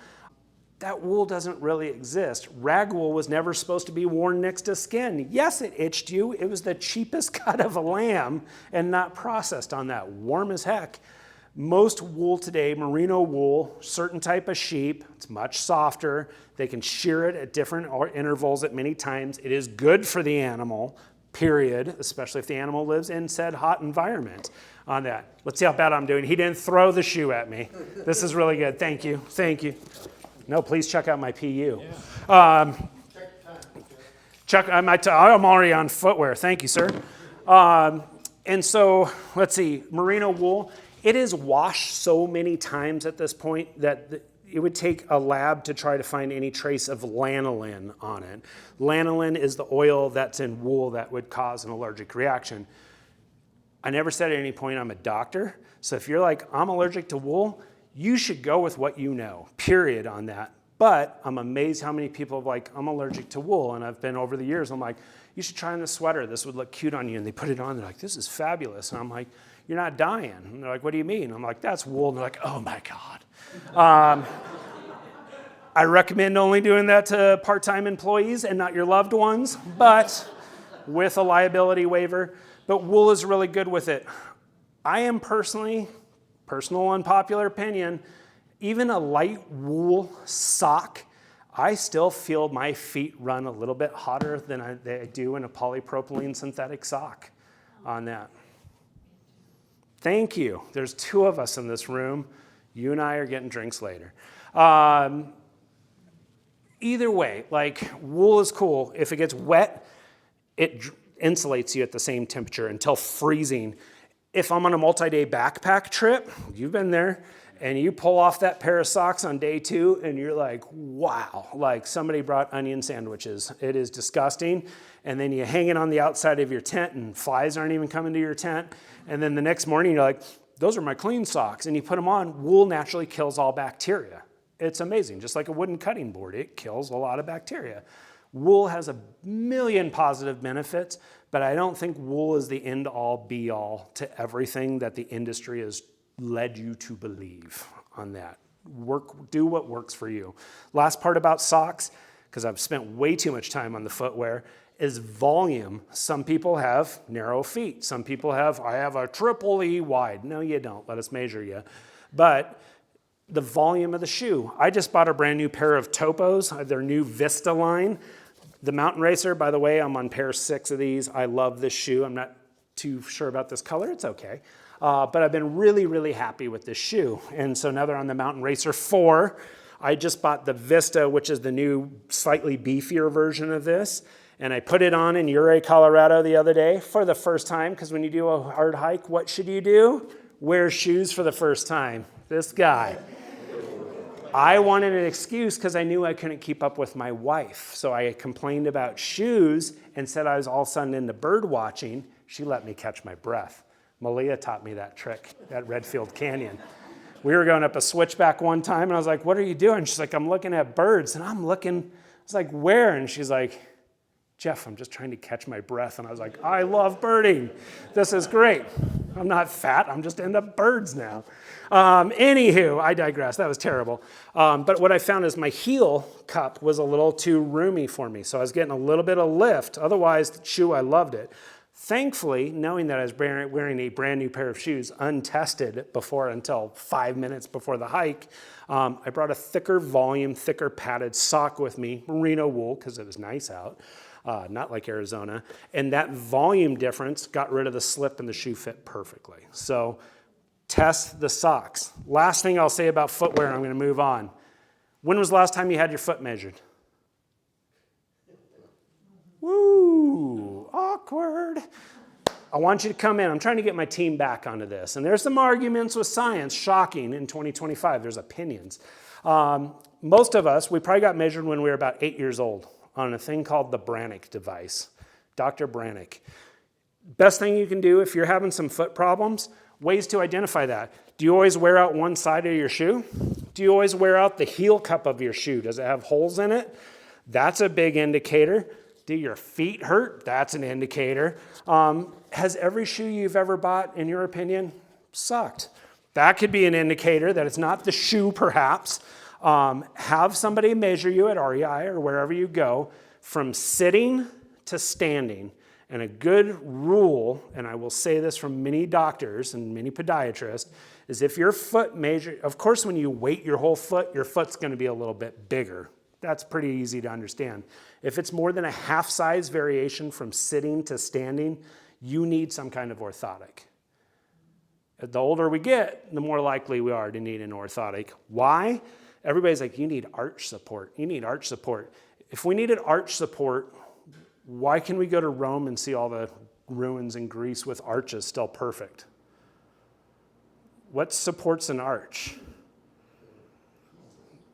That wool doesn't really exist. Rag wool was never supposed to be worn next to skin. Yes, it itched you. It was the cheapest cut of a lamb and not processed on that. Warm as heck. Most wool today, merino wool, certain type of sheep, it's much softer. They can shear it at different intervals at many times. It is good for the animal, period, especially if the animal lives in said hot environment on that. Let's see how bad I'm doing. He didn't throw the shoe at me. This is really good. Thank you. Thank you. No, please check out my PU. I'm already on footwear. Thank you, sir. And so, let's see, merino wool. It is washed so many times at this point that it would take a lab to try to find any trace of lanolin on it. Lanolin is the oil that's in wool that would cause an allergic reaction. I never said at any point I'm a doctor, so if you're like, I'm allergic to wool, you should go with what you know, period on that. But I'm amazed how many people are like, I'm allergic to wool, and I've been over the years, I'm like, you should try on this sweater, this would look cute on you, and they put it on, they're like, this is fabulous, and I'm like, you're not dying. And they're like, what do you mean? I'm like, that's wool, and they're like, oh my God. I recommend only doing that to part-time employees and not your loved ones, but with a liability waiver. But wool is really good with it. I am personal unpopular opinion, even a light wool sock, I still feel my feet run a little bit hotter than I do in a polypropylene synthetic sock on that. Thank you. There's 2 of us in this room. You and I are getting drinks later. Either way, like wool is cool. If it gets wet, it insulates you at the same temperature until freezing. If I'm on a multi-day backpack trip, you've been there, and you pull off that pair of socks on day 2 and you're like, wow, like somebody brought onion sandwiches. It is disgusting. And then you hang it on the outside of your tent and flies aren't even coming to your tent. And then the next morning you're like, those are my clean socks. And you put them on, wool naturally kills all bacteria. It's amazing, just like a wooden cutting board, it kills a lot of bacteria. Wool has a million positive benefits, but I don't think wool is the end-all, be-all to everything that the industry has led you to believe on that. Do what works for you. Last part about socks, because I've spent way too much time on the footwear, is volume. Some people have narrow feet. Some people have, I have a triple E wide. No, you don't. Let us measure you. But the volume of the shoe. I just bought a brand new pair of Topos, their new Vista line. The Mountain Racer, by the way, I'm on pair 6 of these. I love this shoe. I'm not too sure about this color. It's okay. But I've been really, really happy with this shoe. And so now they're on the Mountain Racer 4. I just bought the Vista, which is the new slightly beefier version of this. And I put it on in Ouray, Colorado the other day for the first time, because when you do a hard hike, what should you do? Wear shoes for the first time. This guy. I wanted an excuse because I knew I couldn't keep up with my wife. So I complained about shoes and said I was all of a sudden into bird watching. She let me catch my breath. Malia taught me that trick at Redfield Canyon. We were going up a switchback one time, and I was like, what are you doing? She's like, I'm looking at birds. And I'm looking, I was like, where? And she's like, Jeff, I'm just trying to catch my breath. And I was like, I love birding. This is great. I'm not fat. I'm just into birds now. Anywho, I digress. That was terrible. But what I found is my heel cup was a little too roomy for me. So I was getting a little bit of lift. Otherwise, the shoe, I loved it. Thankfully, knowing that I was wearing a brand new pair of shoes, untested before until 5 minutes before the hike, I brought a thicker volume, thicker padded sock with me, merino wool, because it was nice out, not like Arizona. And that volume difference got rid of the slip and the shoe fit perfectly. So test the socks. Last thing I'll say about footwear, and I'm going to move on. When was the last time you had your foot measured? Woo, awkward. I want you to come in. I'm trying to get my team back onto this. And there's some arguments with science, shocking in 2025. There's opinions. Most of us, we probably got measured when we were about 8 years old on a thing called the Brannick device. Dr. Brannick. Best thing you can do if you're having some foot problems, ways to identify that. Do you always wear out one side of your shoe? Do you always wear out the heel cup of your shoe? Does it have holes in it? That's a big indicator. Do your feet hurt? That's an indicator. Has every shoe you've ever bought, in your opinion, sucked? That could be an indicator that it's not the shoe, perhaps. Have somebody measure you at REI or wherever you go from sitting to standing. And a good rule, and I will say this from many doctors and many podiatrists, is if your foot measure, of course when you weight your whole foot, your foot's going to be a little bit bigger. That's pretty easy to understand. If it's more than a half size variation from sitting to standing, you need some kind of orthotic. The older we get, the more likely we are to need an orthotic. Why? Everybody's like, you need arch support. You need arch support. If we needed arch support, why can we go to Rome and see all the ruins in Greece with arches still perfect? What supports an arch?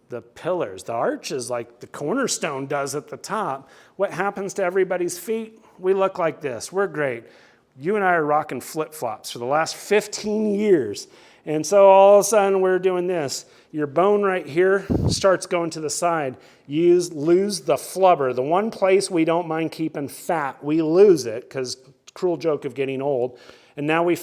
The pillars. The arch is like the cornerstone does at the top. What happens to everybody's feet? We look like this. We're great. You and I are rocking flip-flops for the last 15 years. And so all of a sudden we're doing this. Your bone right here starts going to the side. You lose the flubber. The one place we don't mind keeping fat, we lose it because cruel joke of getting old. And now we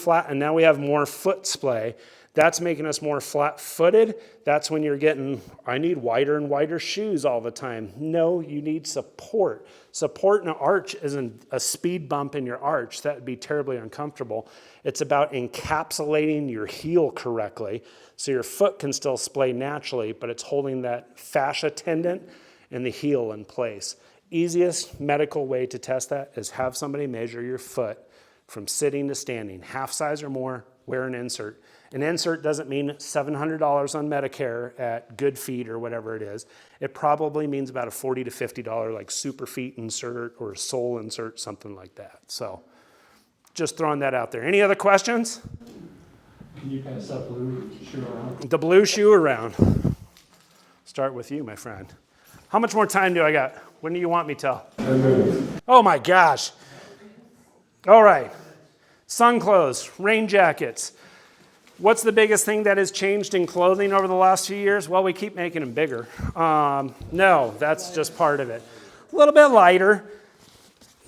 have more foot splay. That's making us more flat-footed. That's when you're getting, I need wider and wider shoes all the time. No, you need support. Support in an arch isn't a speed bump in your arch. That would be terribly uncomfortable. It's about encapsulating your heel correctly so your foot can still splay naturally, but it's holding that fascia tendon and the heel in place. Easiest medical way to test that is have somebody measure your foot from sitting to standing. Half size or more, wear an insert. An insert doesn't mean $700 on Medicare at Good Feet or whatever it is. It probably means about a $40 to $50 like super feet insert or sole insert, something like that. So just throwing that out there. Any other questions? Can you pass that blue shoe around? The blue shoe around. Start with you, my friend. How much more time do I got? When do you want me till? 10 minutes. Oh my gosh. All right. Sun clothes, rain jackets. What's the biggest thing that has changed in clothing over the last few years? Well, we keep making them bigger. No, that's just part of it. A little bit lighter.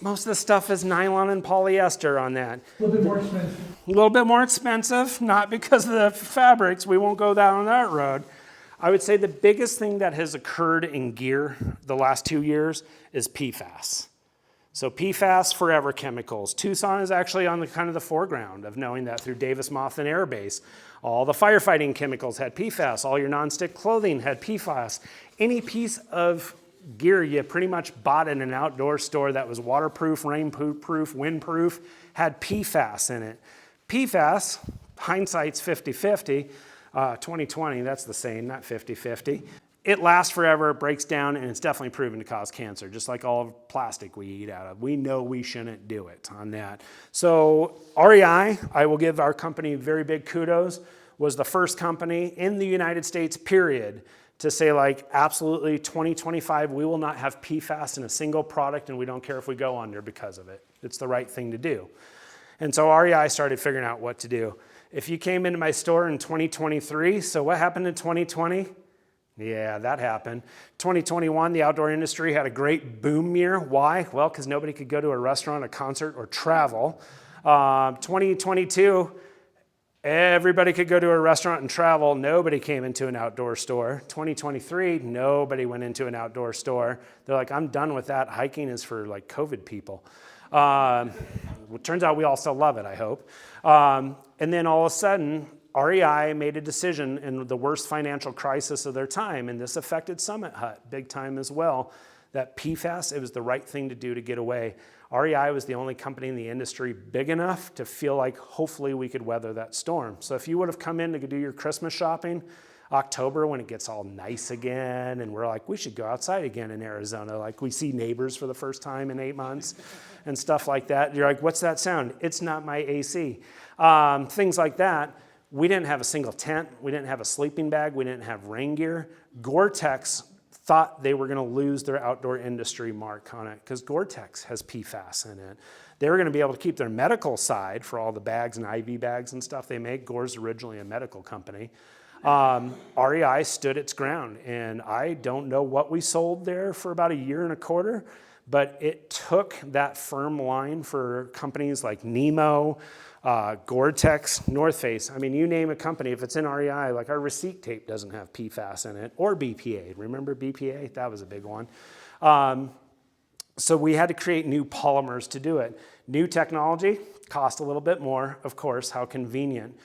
Most of the stuff is nylon and polyester on that. A little bit more expensive. A little bit more expensive, not because of the fabrics. We won't go down that road. I would say the biggest thing that has occurred in gear the last 2 years is PFAS. So PFAS, forever chemicals. Tucson is actually on the kind of the foreground of knowing that through Davis Monthan Air Base. All the firefighting chemicals had PFAS. All your nonstick clothing had PFAS. Any piece of gear you pretty much bought in an outdoor store that was waterproof, rainproof, windproof, had PFAS in it. PFAS, hindsight's 50-50. 2020, that's the same, not 50-50. It lasts forever, it breaks down, and it's definitely proven to cause cancer, just like all of plastic we eat out of. We know we shouldn't do it on that. So REI, I will give our company very big kudos, was the first company in the United States, period, to say like, absolutely 2025, we will not have PFAS in a single product, and we don't care if we go under because of it. It's the right thing to do. And so REI started figuring out what to do. If you came into my store in 2023, so what happened in 2020? Yeah, that happened. 2021, the outdoor industry had a great boom year. Why? Well, because nobody could go to a restaurant, a concert, or travel. 2022, everybody could go to a restaurant and travel. Nobody came into an outdoor store. 2023, nobody went into an outdoor store. They're like, I'm done with that. Hiking is for like COVID people. It turns out we all still love it, I hope. And then all of a sudden, REI made a decision in the worst financial crisis of their time, and this affected Summit Hut big time as well, that PFAS, it was the right thing to do to get away. REI was the only company in the industry big enough to feel like hopefully we could weather that storm. So if you would have come in to do your Christmas shopping, October when it gets all nice again, and we're like, we should go outside again in Arizona, like we see neighbors for the first time in 8 months and stuff like that. You're like, what's that sound? It's not my AC. Things like that. We didn't have a single tent. We didn't have a sleeping bag. We didn't have rain gear. Gore-Tex thought they were going to lose their outdoor industry mark on it because Gore-Tex has PFAS in it. They were going to be able to keep their medical side for all the bags and IV bags and stuff they make. Gore's originally a medical company. REI stood its ground, and I don't know what we sold there for about 1.25 years, but it took that firm line for companies like Nemo, Gore-Tex, North Face. I mean, you name a company, if it's in REI, like our receipt tape doesn't have PFAS in it, or BPA. Remember BPA? That was a big one. So we had to create new polymers to do it. New technology cost a little bit more, of course, how convenient.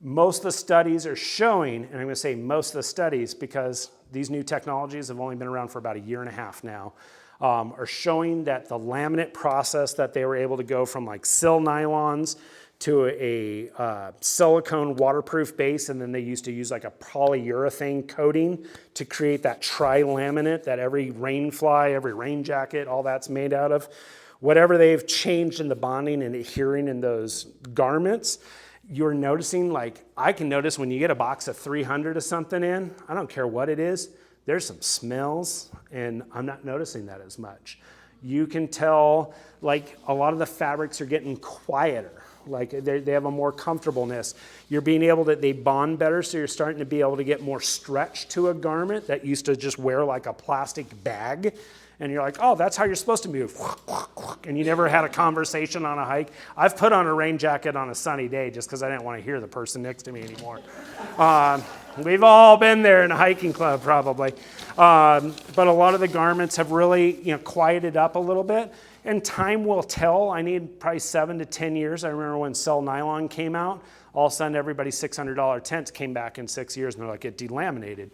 Most of the studies are showing, and I'm going to say most of the studies because these new technologies have only been around for about 1.5 years now, are showing that the laminate process that they were able to go from like sil nylons to a silicone waterproof base, and then they used to use like a polyurethane coating to create that tri-laminate that every rain fly, every rain jacket, all that's made out of. Whatever they've changed in the bonding and adhering in those garments, you're noticing, like I can notice when you get a box of 300 of something in, I don't care what it is, there's some smells, and I'm not noticing that as much. You can tell, like, a lot of the fabrics are getting quieter. Like, they have a more comfortableness. You're being able to, they bond better, so you're starting to be able to get more stretch to a garment that used to just wear like a plastic bag. And you're like, oh, that's how you're supposed to move. And you never had a conversation on a hike. I've put on a rain jacket on a sunny day just because I didn't want to hear the person next to me anymore. We've all been there in a hiking club probably. But a lot of the garments have really, quieted up a little bit. And time will tell. I need probably 7 to 10 years. I remember when Cell Nylon came out, all of a sudden everybody's $600 tents came back in 6 years and they're like, it delaminated.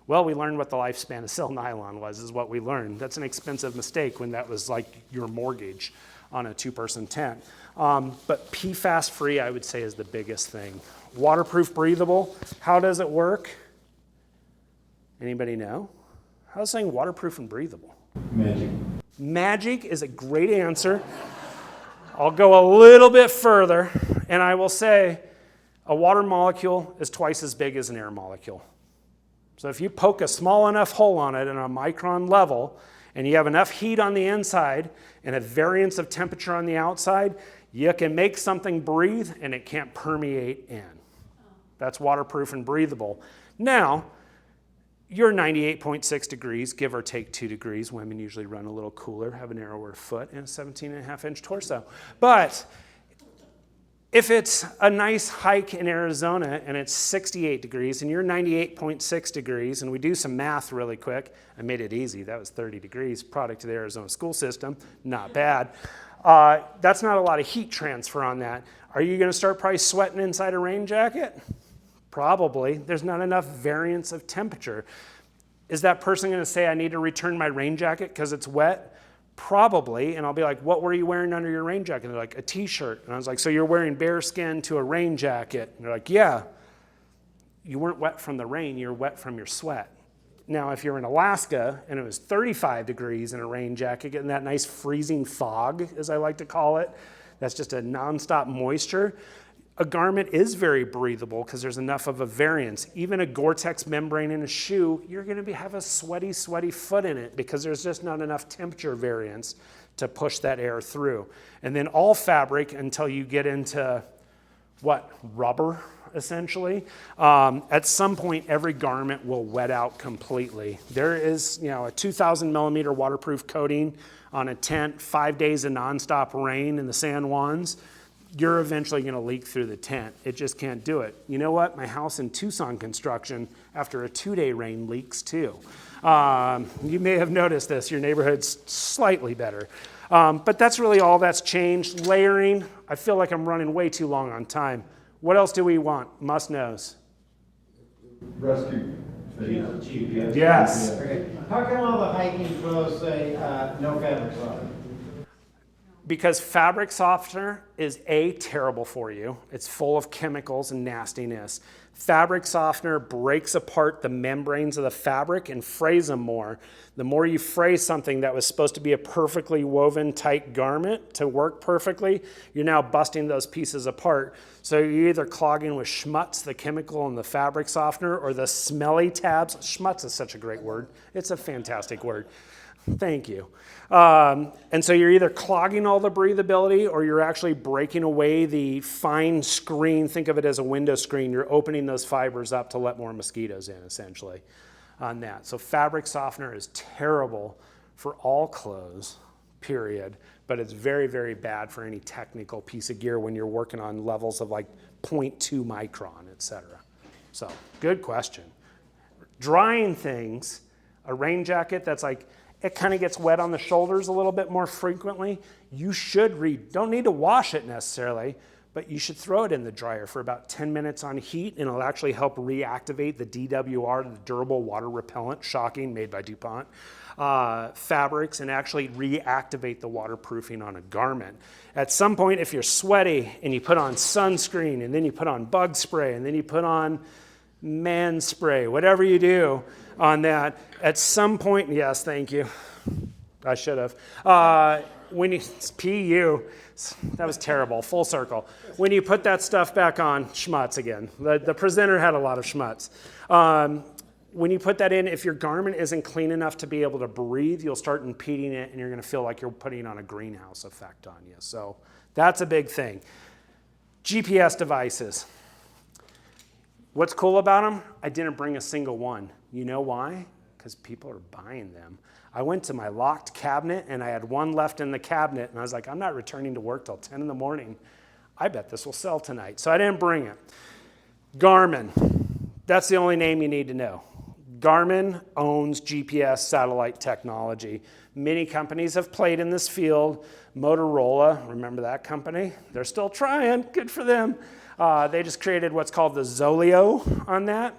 Well, we learned what the lifespan of Cell Nylon was, is what we learned. That's an expensive mistake when that was like your mortgage on a 2-person tent. But PFAS-free, I would say, is the biggest thing. Waterproof, breathable. How does it work? Anybody know? How's saying waterproof and breathable? Magic. Magic is a great answer. I'll go a little bit further, and I will say a water molecule is twice as big as an air molecule. So if you poke a small enough hole on it in a micron level, and you have enough heat on the inside and a variance of temperature on the outside, you can make something breathe and it can't permeate in. That's waterproof and breathable. Now, you're 98.6 degrees, give or take 2 degrees. Women usually run a little cooler, have a narrower foot, and a 17.5-inch torso. But if it's a nice hike in Arizona and it's 68 degrees and you're 98.6 degrees, and we do some math really quick, I made it easy, that was 30 degrees, product of the Arizona school system, not bad. That's not a lot of heat transfer on that. Are you gonna start probably sweating inside a rain jacket? Probably. There's not enough variance of temperature. Is that person gonna say, I need to return my rain jacket because it's wet? Probably, and I'll be like, what were you wearing under your rain jacket? And they're like, a t-shirt. And I was like, so you're wearing bare skin to a rain jacket? And they're like, yeah. You weren't wet from the rain, you were wet from your sweat. Now, if you're in Alaska and it was 35 degrees in a rain jacket, getting that nice freezing fog, as I like to call it, that's just a nonstop moisture. A garment is very breathable because there's enough of a variance. Even a Gore-Tex membrane in a shoe, you're going to have a sweaty foot in it because there's just not enough temperature variance to push that air through. And then all fabric, until you get into, rubber, essentially. At some point, every garment will wet out completely. There is, a 2,000 millimeter waterproof coating on a tent, 5 days of nonstop rain in the San Juans. You're eventually going to leak through the tent. It just can't do it. You know what? My house in Tucson construction, after a 2-day rain, leaks too. You may have noticed this. Your neighborhood's slightly better. But that's really all that's changed. Layering. I feel like I'm running way too long on time. What else do we want? Must-knows. Rescue. GPS. Yes. Okay. How come all the hiking clothes say no fabric softener? Because fabric softener is terrible for you. It's full of chemicals and nastiness. Fabric softener breaks apart the membranes of the fabric and frays them more. The more you fray something that was supposed to be a perfectly woven tight garment to work perfectly, you're now busting those pieces apart. So you're either clogging with schmutz, the chemical in the fabric softener, or the smelly tabs. Schmutz is such a great word. It's a fantastic word. Thank you. And so you're either clogging all the breathability or you're actually breaking away the fine screen. Think of it as a window screen. You're opening those fibers up to let more mosquitoes in, essentially, on that. So fabric softener is terrible for all clothes, period. But it's very, very bad for any technical piece of gear when you're working on levels of like 0.2 micron, et cetera. So good question. Drying things, a rain jacket that's like, it kind of gets wet on the shoulders a little bit more frequently. You should don't need to wash it necessarily, but you should throw it in the dryer for about 10 minutes on heat, and it'll actually help reactivate the DWR, the durable water repellent, shocking, made by DuPont, fabrics, and actually reactivate the waterproofing on a garment. At some point, if you're sweaty and you put on sunscreen, and then you put on bug spray, and then you put on man spray, whatever you do on that, at some point, yes, thank you, I should have. when you, PU, that was terrible, full circle. When you put that stuff back on, schmutz again. The presenter had a lot of schmutz. When you put that in, if your garment isn't clean enough to be able to breathe, you'll start impeding it and you're gonna feel like you're putting on a greenhouse effect on you. So that's a big thing. GPS devices. What's cool about them? I didn't bring a single one. You know why? Because people are buying them. I went to my locked cabinet and I had one left in the cabinet and I was like, I'm not returning to work till 10 in the morning. I bet this will sell tonight. So I didn't bring it. Garmin. That's the only name you need to know. Garmin owns GPS satellite technology. Many companies have played in this field. Motorola, remember that company? They're still trying, good for them. They just created what's called the Zoleo on that.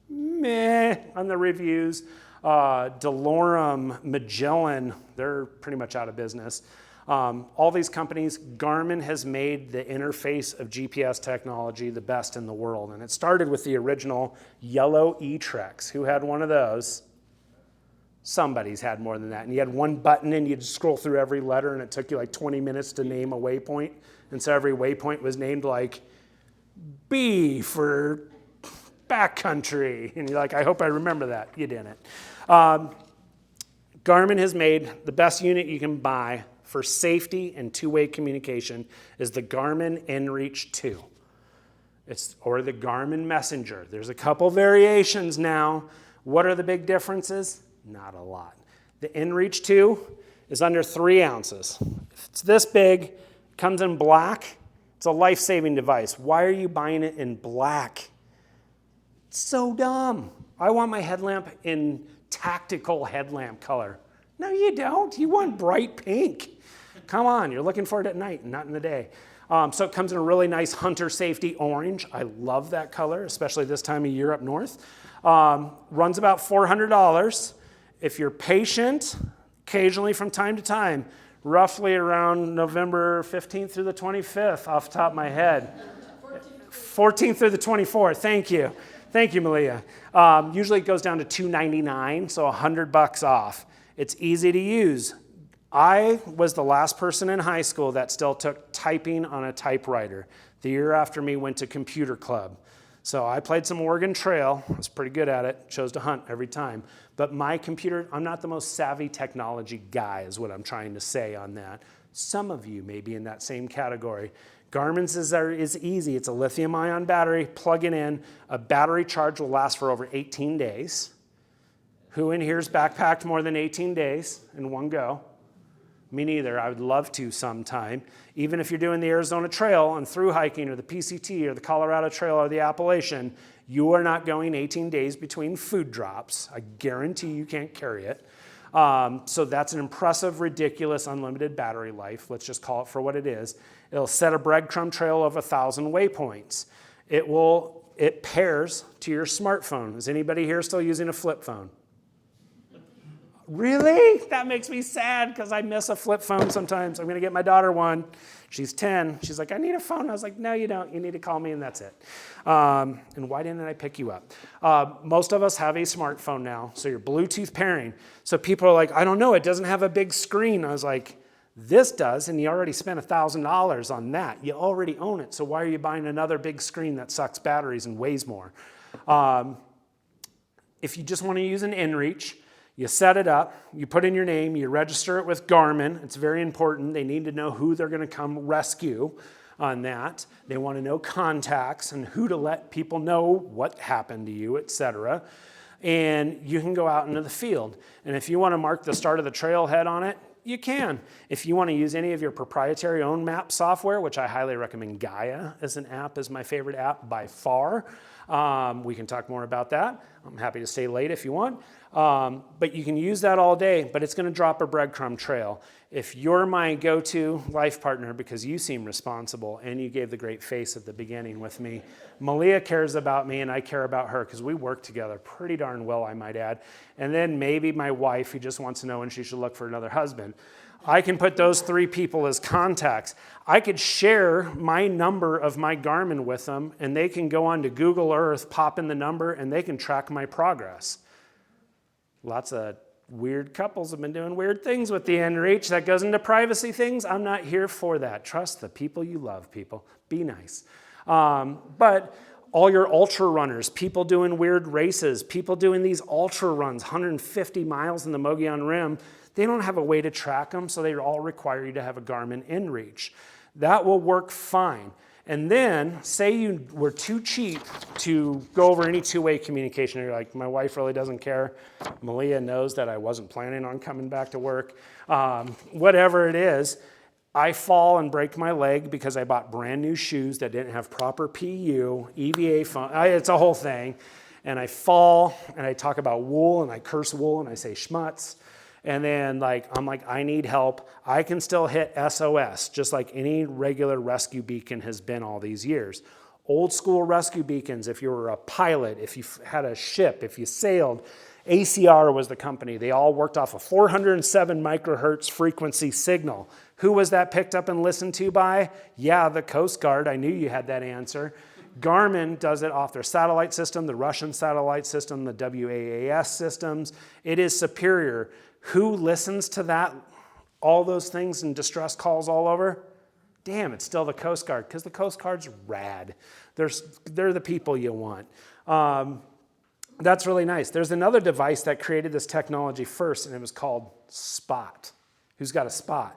Meh on the reviews. DeLorme, Magellan, they're pretty much out of business. All these companies, Garmin has made the interface of GPS technology the best in the world. And it started with the original yellow E-Trex. Who had one of those? Somebody's had more than that. And you had one button and you'd scroll through every letter and it took you like 20 minutes to name a waypoint. And so every waypoint was named like B for backcountry. And you're like, I hope I remember that. You didn't. Garmin has made the best unit you can buy for safety and two-way communication is the Garmin inReach 2. Or the Garmin Messenger. There's a couple variations now. What are the big differences? Not a lot. The inReach 2 is under 3 ounces. If it's this big, comes in black, it's a life-saving device. Why are you buying it in black? It's so dumb. I want my headlamp in tactical headlamp color. No, you don't. You want bright pink. Come on, you're looking for it at night, not in the day. So it comes in a really nice hunter safety orange. I love that color, especially this time of year up north. Runs about $400. If you're patient, occasionally from time to time, roughly around November 15th through the 25th, off the top of my head. 14th through the 24th, thank you. Thank you, Malia. Usually it goes down to $299, so $100 off. It's easy to use. I was the last person in high school that still took typing on a typewriter. The year after me went to computer club. So I played some Oregon Trail. I was pretty good at it. Chose to hunt every time. But my computer, I'm not the most savvy technology guy is what I'm trying to say on that. Some of you may be in that same category. Garmin's is easy. It's a lithium-ion battery. Plug it in. A battery charge will last for over 18 days. Who in here's backpacked more than 18 days in one go? Me neither. I would love to sometime. Even if you're doing the Arizona Trail and through hiking or the PCT or the Colorado Trail or the Appalachian, you are not going 18 days between food drops. I guarantee you can't carry it. So that's an impressive, ridiculous, unlimited battery life. Let's just call it for what it is. It'll set a breadcrumb trail of 1,000 waypoints. It pairs to your smartphone. Is anybody here still using a flip phone? Really? That makes me sad because I miss a flip phone sometimes. I'm going to get my daughter one. She's 10. She's like, I need a phone. I was like, no, you don't. You need to call me and that's it. And why didn't I pick you up? Most of us have a smartphone now, so you're Bluetooth pairing. So people are like, I don't know. It doesn't have a big screen. I was like, this does, and you already spent $1,000 on that. You already own it, so why are you buying another big screen that sucks batteries and weighs more? If you just want to use an inReach, you set it up, you put in your name, you register it with Garmin. It's very important. They need to know who they're going to come rescue on that. They want to know contacts and who to let people know what happened to you, etc. And you can go out into the field. And if you want to mark the start of the trailhead on it, you can. If you want to use any of your proprietary own map software, which I highly recommend, Gaia as an app is my favorite app by far. We can talk more about that. I'm happy to stay late if you want. But you can use that all day, but it's going to drop a breadcrumb trail. If you're my go-to life partner because you seem responsible and you gave the great face at the beginning with me, Malia cares about me and I care about her because we work together pretty darn well, I might add. And then maybe my wife who just wants to know when she should look for another husband. I can put those 3 people as contacts. I could share my number of my Garmin with them and they can go on to Google Earth, pop in the number, and they can track my progress. Lots of weird couples have been doing weird things with the inReach. That goes into privacy things. I'm not here for that. Trust the people you love, people. Be nice. But all your ultra runners, people doing weird races, people doing these ultra runs, 150 miles in the Mogollon Rim, they don't have a way to track them, so they all require you to have a Garmin inReach. That will work fine. And then, say you were too cheap to go over any two-way communication. You're like, my wife really doesn't care. Malia knows that I wasn't planning on coming back to work. Whatever it is, I fall and break my leg because I bought brand new shoes that didn't have proper PU, EVA foam. It's a whole thing. And I fall, and I talk about wool, and I curse wool, and I say schmutz. And then I'm like, I need help. I can still hit SOS, just like any regular rescue beacon has been all these years. Old school rescue beacons, if you were a pilot, if you had a ship, if you sailed, ACR was the company. They all worked off a 407 microhertz frequency signal. Who was that picked up and listened to by? Yeah, the Coast Guard. I knew you had that answer. Garmin does it off their satellite system, the Russian satellite system, the WAAS systems. It is superior. Who listens to that? All those things and distress calls all over? Damn, it's still the Coast Guard, because the Coast Guard's rad. They're the people you want. That's really nice. There's another device that created this technology first, and it was called Spot. Who's got a Spot?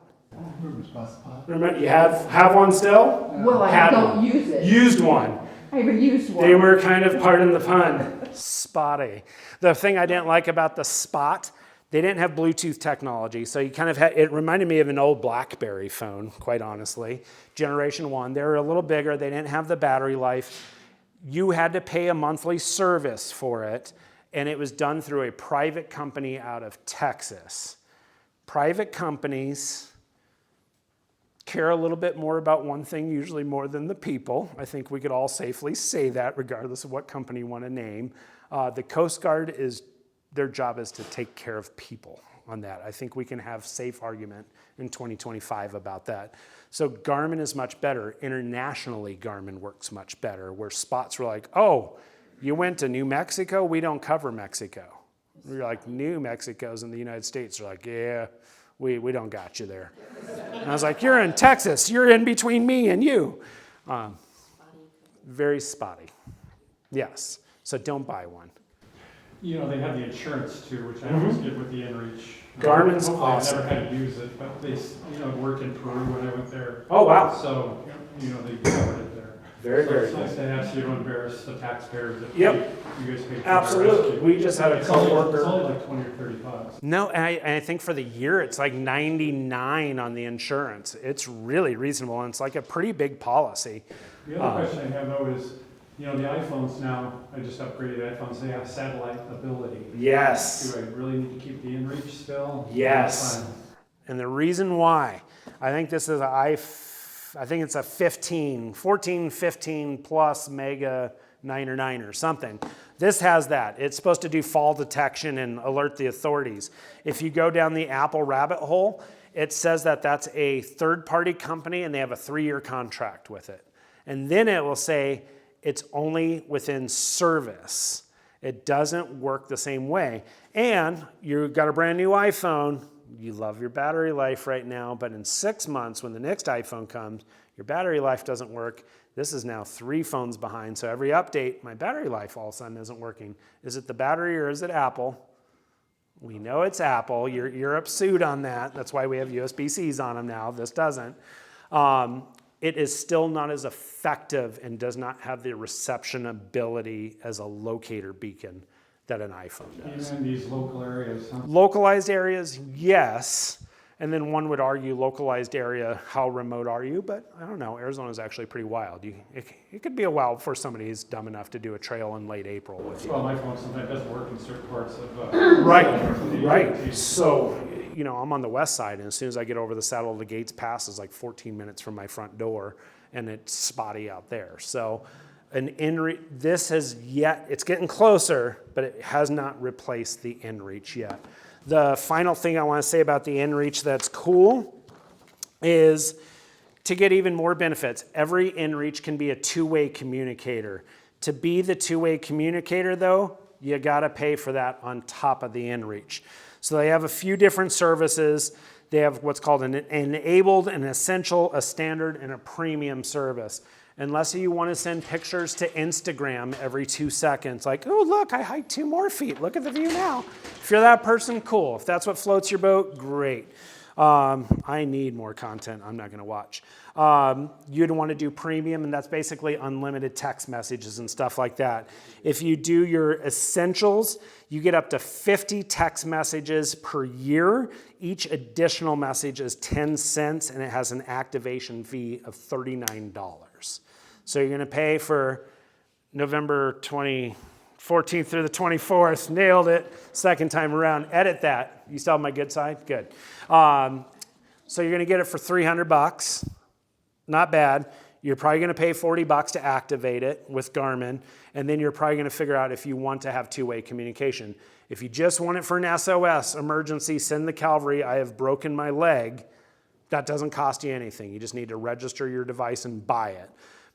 Remember, you have one still? Well, I don't use it. Used one. I haven't used one. They were kind of, pardon the pun, spotty. The thing I didn't like about the Spot, they didn't have Bluetooth technology, so you kind of it reminded me of an old BlackBerry phone, quite honestly. Generation 1, they were a little bigger, they didn't have the battery life. You had to pay a monthly service for it, and it was done through a private company out of Texas. Private companies care a little bit more about one thing, usually more than the people. I think we could all safely say that, regardless of what company you want to name. The Coast Guard their job is to take care of people on that. I think we can have safe argument in 2025 about that. So Garmin is much better. Internationally, Garmin works much better, where Spots were like, oh, you went to New Mexico? We don't cover Mexico. We're like, New Mexico's in the United States. They're like, yeah, we don't got you there. And I was like, you're in Texas. You're in between me and you. Very spotty. Yes. So don't buy one. You know, they have the insurance too, which I always get with the inReach. Garmin's Hopefully awesome. I've never had to use it, but they, worked in Peru when I went there. Oh, wow. So, they covered it there. Very, So very it's nice good. to have, so you don't embarrass the taxpayers that Yep. you guys pay for. Absolutely. rescue. We just had a It's only coworker. like 20 or 30 bucks. No, and I think for the year, it's like 99 on the insurance. It's really reasonable, and it's like a pretty big policy. The other question I have though is, the iPhones now, I just upgraded iPhones, they have satellite ability. Yes. Do I really need to keep the inReach still? Yes. Fine. And the reason why, I think this is I think it's a 14, 15 plus mega 9 or 9 or something. This has that. It's supposed to do fall detection and alert the authorities. If you go down the Apple rabbit hole, it says that that's a third-party company and they have a 3-year contract with it. And then it will say it's only within service. It doesn't work the same way. And you've got a brand new iPhone. You love your battery life right now, but in 6 months, when the next iPhone comes, your battery life doesn't work. This is now 3 phones behind, so every update, my battery life all of a sudden isn't working. Is it the battery or is it Apple? We know it's Apple. Europe sued on that. That's why we have USB-Cs on them now. This doesn't. It is still not as effective and does not have the reception ability as a locator beacon that an iPhone does. Even in these local areas, huh? Localized areas, yes. And then one would argue localized area, how remote are you? But I don't know, Arizona is actually pretty wild. It could be a while before somebody who's dumb enough to do a trail in late April with you. Well, my phone sometimes doesn't work in certain parts of. Right. So, I'm on the west side, and as soon as I get over the Saddle of the Gates Pass, it's like 14 minutes from my front door, and it's spotty out there. So, it's getting closer, but it has not replaced the inReach yet. The final thing I want to say about the inReach that's cool is to get even more benefits. Every inReach can be a two-way communicator. To be the two-way communicator, though, you gotta pay for that on top of the inReach. So they have a few different services. They have what's called an enabled, an essential, a standard, and a premium service. Unless you want to send pictures to Instagram every 2 seconds, like, oh, look, I hiked 2 more feet. Look at the view now. If you're that person, cool. If that's what floats your boat, great. I need more content I'm not going to watch. You'd want to do premium, and that's basically unlimited text messages and stuff like that. If you do your essentials, you get up to 50 text messages per year. Each additional message is 10 cents, and it has an activation fee of $39. So you're going to pay for November 14th through the 24th. Nailed it. Second time around. Edit that. You still have my good side? Good. So you're going to get it for $300. Not bad. You're probably going to pay $40 to activate it with Garmin, and then you're probably going to figure out if you want to have two-way communication. If you just want it for an SOS, emergency, send the cavalry, I have broken my leg, that doesn't cost you anything. You just need to register your device and buy it.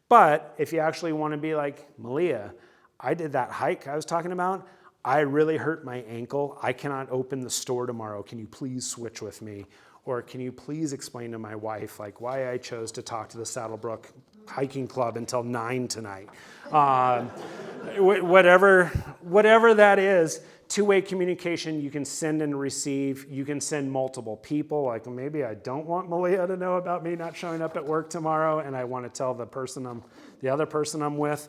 But if you actually want to be like, Malia, I did that hike I was talking about, I really hurt my ankle, I cannot open the store tomorrow, can you please switch with me? Or can you please explain to my wife like why I chose to talk to the SaddleBrooke Hiking Club until 9 tonight? Whatever that is, two-way communication, you can send and receive. You can send multiple people. Like maybe I don't want Malia to know about me not showing up at work tomorrow, and I want to tell the other person I'm with.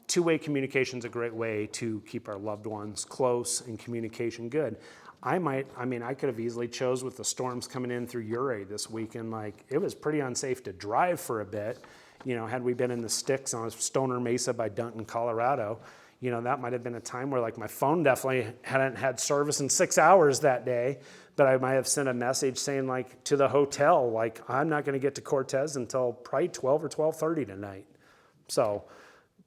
Two-way communication is a great way to keep our loved ones close and communication good. I could have easily chose with the storms coming in through Uray this weekend, like it was pretty unsafe to drive for a bit. You know, had we been in the sticks on Stoner Mesa by Dunton, Colorado, you know, that might have been a time where like my phone definitely hadn't had service in 6 hours that day, but I might have sent a message saying like to the hotel, like I'm not going to get to Cortez until probably 12 or 12:30 tonight. So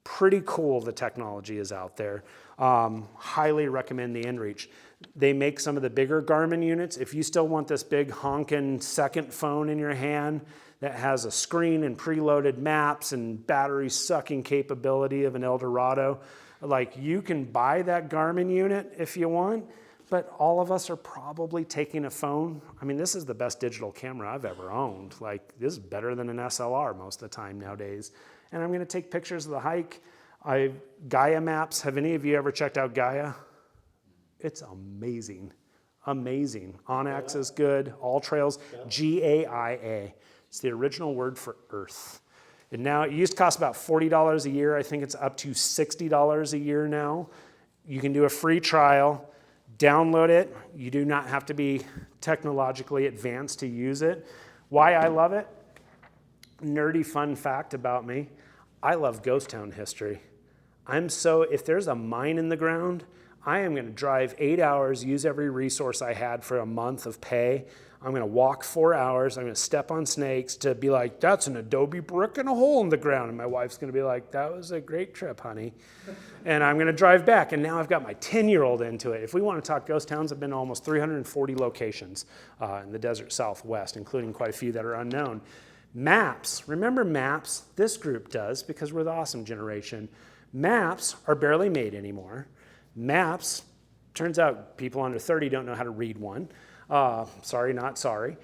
pretty cool the technology is out there. Highly recommend the inReach. They make some of the bigger Garmin units. If you still want this big honking second phone in your hand that has a screen and preloaded maps and battery sucking capability of an Eldorado, like you can buy that Garmin unit if you want, but all of us are probably taking a phone. I mean, this is the best digital camera I've ever owned. Like this is better than an SLR most of the time nowadays. And I'm gonna take pictures of the hike. Gaia Maps, have any of you ever checked out Gaia? It's amazing, amazing. Onyx is good, All Trails, Gaia. It's the original word for Earth. And now it used to cost about $40 a year. I think it's up to $60 a year now. You can do a free trial, download it. You do not have to be technologically advanced to use it. Why I love it? Nerdy fun fact about me. I love ghost town history. If there's a mine in the ground, I am going to drive 8 hours, use every resource I had for a month of pay. I'm going to walk 4 hours. I'm going to step on snakes to be like, that's an adobe brick and a hole in the ground. And my wife's going to be like, that was a great trip, honey. And I'm going to drive back. And now I've got my 10-year-old into it. If we want to talk ghost towns, I've been to almost 340 locations in the desert Southwest, including quite a few that are unknown. Maps. Remember maps? This group does because we're the awesome generation. Maps are barely made anymore. Maps, turns out people under 30 don't know how to read one. Sorry, not sorry.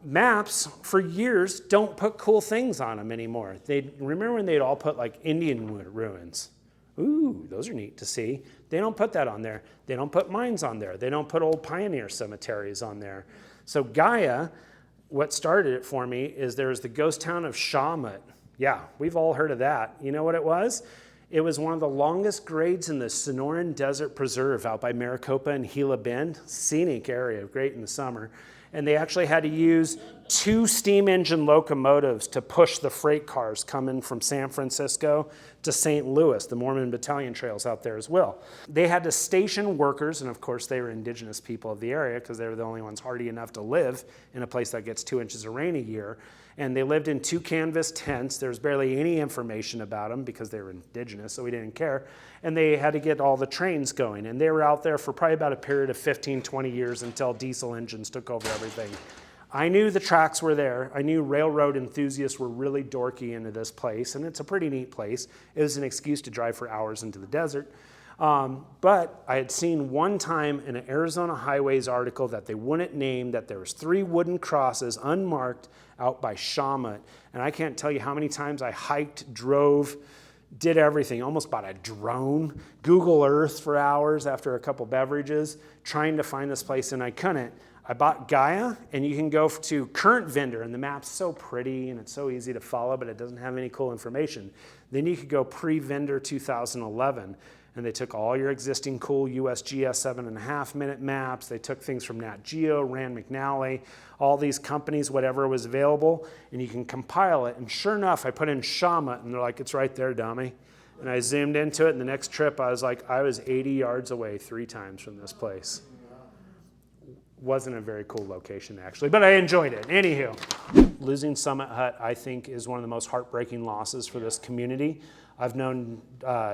Maps, for years, don't put cool things on them anymore. Remember when they'd all put like Indian ruins? Ooh, those are neat to see. They don't put that on there. They don't put mines on there. They don't put old pioneer cemeteries on there. So Gaia, what started it for me is there's the ghost town of Shawmut. Yeah, we've all heard of that. You know what it was? It was one of the longest grades in the Sonoran Desert Preserve out by Maricopa and Gila Bend. Scenic area, great in the summer. And they actually had to use 2 steam engine locomotives to push the freight cars coming from San Francisco to St. Louis. The Mormon Battalion trails out there as well. They had to station workers, and of course they were indigenous people of the area because they were the only ones hardy enough to live in a place that gets 2 inches of rain a year. And they lived in 2 canvas tents. There's barely any information about them because they were indigenous, so we didn't care. And they had to get all the trains going. And they were out there for probably about a period of 15, 20 years until diesel engines took over everything. I knew the tracks were there. I knew railroad enthusiasts were really dorky into this place, and it's a pretty neat place. It was an excuse to drive for hours into the desert. But I had seen one time in an Arizona Highways article that they wouldn't name that there was 3 wooden crosses unmarked out by Shawmut. And I can't tell you how many times I hiked, drove, did everything, almost bought a drone, Google Earth for hours after a couple beverages, trying to find this place, and I couldn't. I bought Gaia, and you can go to current vendor, and the map's so pretty and it's so easy to follow, but it doesn't have any cool information. Then you could go pre-vendor 2011, and they took all your existing cool USGS 7.5 minute maps. They took things from Nat Geo, Rand McNally, all these companies, whatever was available, and you can compile it. And sure enough, I put in Shawmut, and they're like, it's right there, dummy. And I zoomed into it, and the next trip, I was 80 yards away 3 times from this place. Wasn't a very cool location, actually, but I enjoyed it. Anywho, losing Summit Hut, I think, is one of the most heartbreaking losses for this community. I've known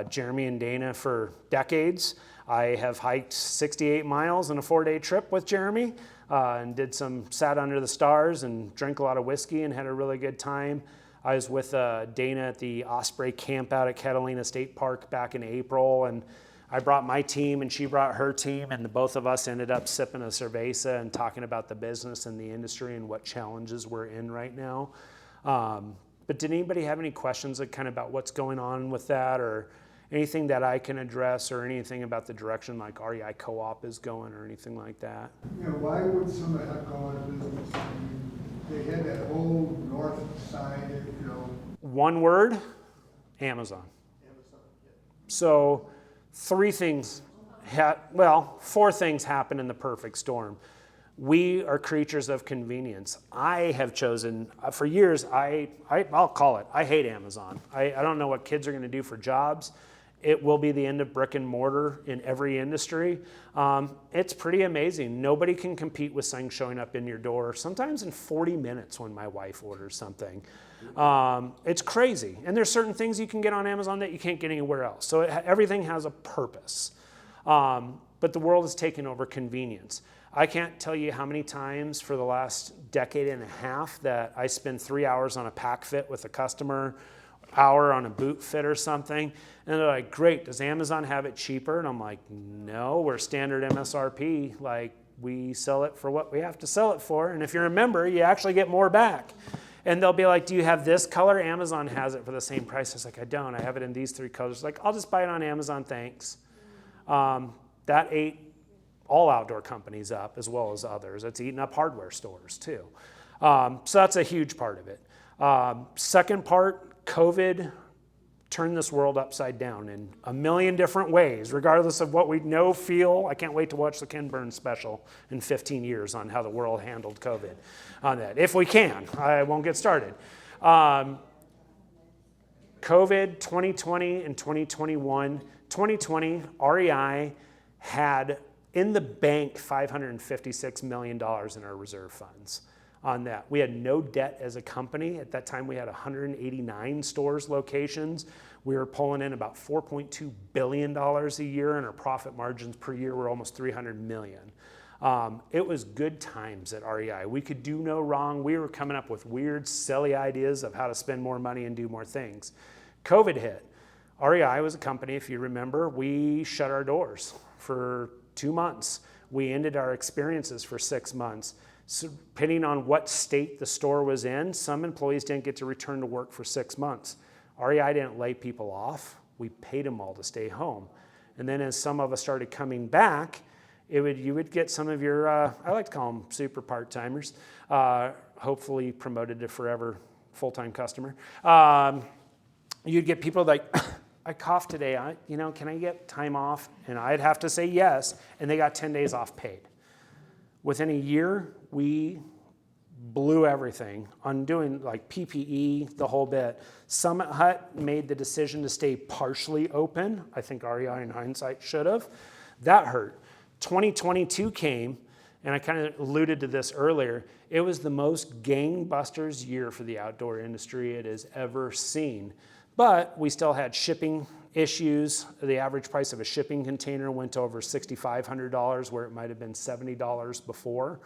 Jeremy and Dana for decades. I have hiked 68 miles in a 4-day trip with Jeremy and sat under the stars and drank a lot of whiskey and had a really good time. I was with Dana at the Osprey camp out at Catalina State Park back in April, and I brought my team and she brought her team, and the both of us ended up sipping a cerveza and talking about the business and the industry and what challenges we're in right now. But did anybody have any questions about what's going on with that, or anything that I can address, or anything about the direction like REI Co-op is going, or anything like that? Why would Summit Hut go out of business? I mean, they had that whole north side, One word, Amazon. So 4 things happened in the perfect storm. We are creatures of convenience. I have chosen, for years, I'll call it, I hate Amazon. I don't know what kids are going to do for jobs. It will be the end of brick and mortar in every industry. It's pretty amazing. Nobody can compete with things showing up in your door, sometimes in 40 minutes when my wife orders something. It's crazy. And there's certain things you can get on Amazon that you can't get anywhere else. So everything has a purpose. But the world has taken over convenience. I can't tell you how many times for the last decade and a half that I spend 3 hours on a pack fit with a customer, hour on a boot fit or something, and they're like, great, does Amazon have it cheaper? And I'm like, no, we're standard MSRP. Like, we sell it for what we have to sell it for, and if you're a member, you actually get more back. And they'll be like, do you have this color? Amazon has it for the same price. I was like, I don't. I have it in these 3 colors. Like, I'll just buy it on Amazon, thanks. That ate all outdoor companies up, as well as others. It's eaten up hardware stores too. So that's a huge part of it. Second part, COVID turned this world upside down in a million different ways, regardless of what we know, feel. I can't wait to watch the Ken Burns special in 15 years on how the world handled COVID on that. If we can, I won't get started. COVID, 2020 and 2021. 2020, REI had in the bank $556 million in our reserve funds on that. We had no debt as a company. At that time, we had 189 stores, locations. We were pulling in about $4.2 billion a year, and our profit margins per year were almost $300 million. It was good times at REI. We could do no wrong. We were coming up with weird, silly ideas of how to spend more money and do more things. COVID hit. REI was a company, if you remember, we shut our doors for 2 months. We ended our experiences for 6 months. So depending on what state the store was in, some employees didn't get to return to work for 6 months. REI didn't lay people off. We paid them all to stay home. And then as some of us started coming back, you would get some of your, I like to call them super part-timers, hopefully promoted to forever full-time customer. You'd get people like, I coughed today, can I get time off? And I'd have to say yes, and they got 10 days off paid. Within a year, we blew everything on doing like PPE, the whole bit. Summit Hut made the decision to stay partially open. I think REI in hindsight should have. That hurt. 2022 came, and I kind of alluded to this earlier. It was the most gangbusters year for the outdoor industry it has ever seen. But we still had shipping issues. The average price of a shipping container went to over $6,500, where it might have been $70 before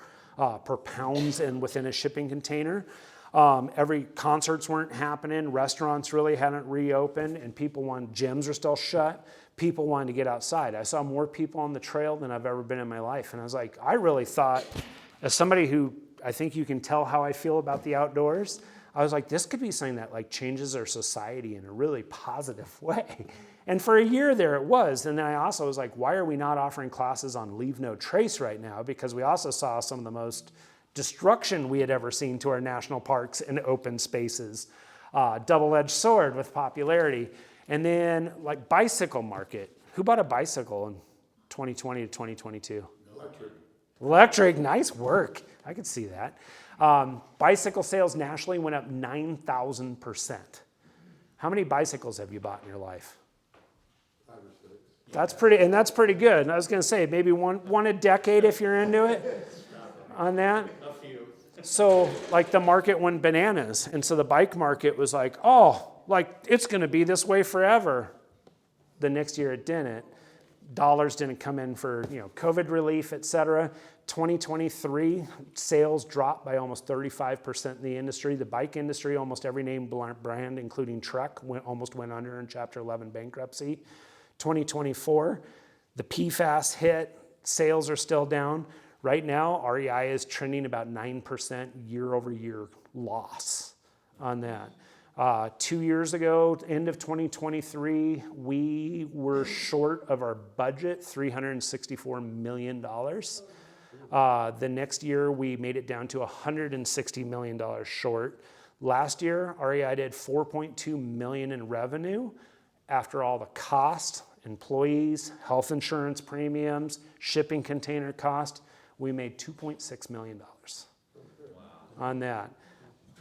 per pounds and within a shipping container. Every concerts weren't happening, restaurants really hadn't reopened, and gyms are still shut. People wanted to get outside. I saw more people on the trail than I've ever been in my life. And I was like, I really thought, as somebody who, I think you can tell how I feel about the outdoors, I was like, this could be something that like changes our society in a really positive way. And for a year there it was. And then I also was like, why are we not offering classes on Leave No Trace right now? Because we also saw some of the most destruction we had ever seen to our national parks and open spaces. Double-edged sword with popularity. And then like bicycle market. Who bought a bicycle in 2020 to 2022? Electric, nice work. I could see that. Bicycle sales nationally went up 9,000%. How many bicycles have you bought in your life? 5 or 6. That's pretty good. And I was going to say maybe one a decade if you're into it on that. So like the market went bananas. And so the bike market was like, oh, like it's going to be this way forever. The next year it didn't. Dollars didn't come in for COVID relief, et cetera. 2023, sales dropped by almost 35% in the industry. The bike industry, almost every name brand, including Trek, almost went under in Chapter 11 bankruptcy. 2024, the PFAS hit, sales are still down. Right now, REI is trending about 9% year-over-year loss on that. 2 years ago, end of 2023, we were short of our budget, $364 million. The next year, we made it down to $160 million short. Last year, REI did $4.2 million in revenue after all the cost, employees, health insurance premiums, shipping container cost. We made $2.6 million on that.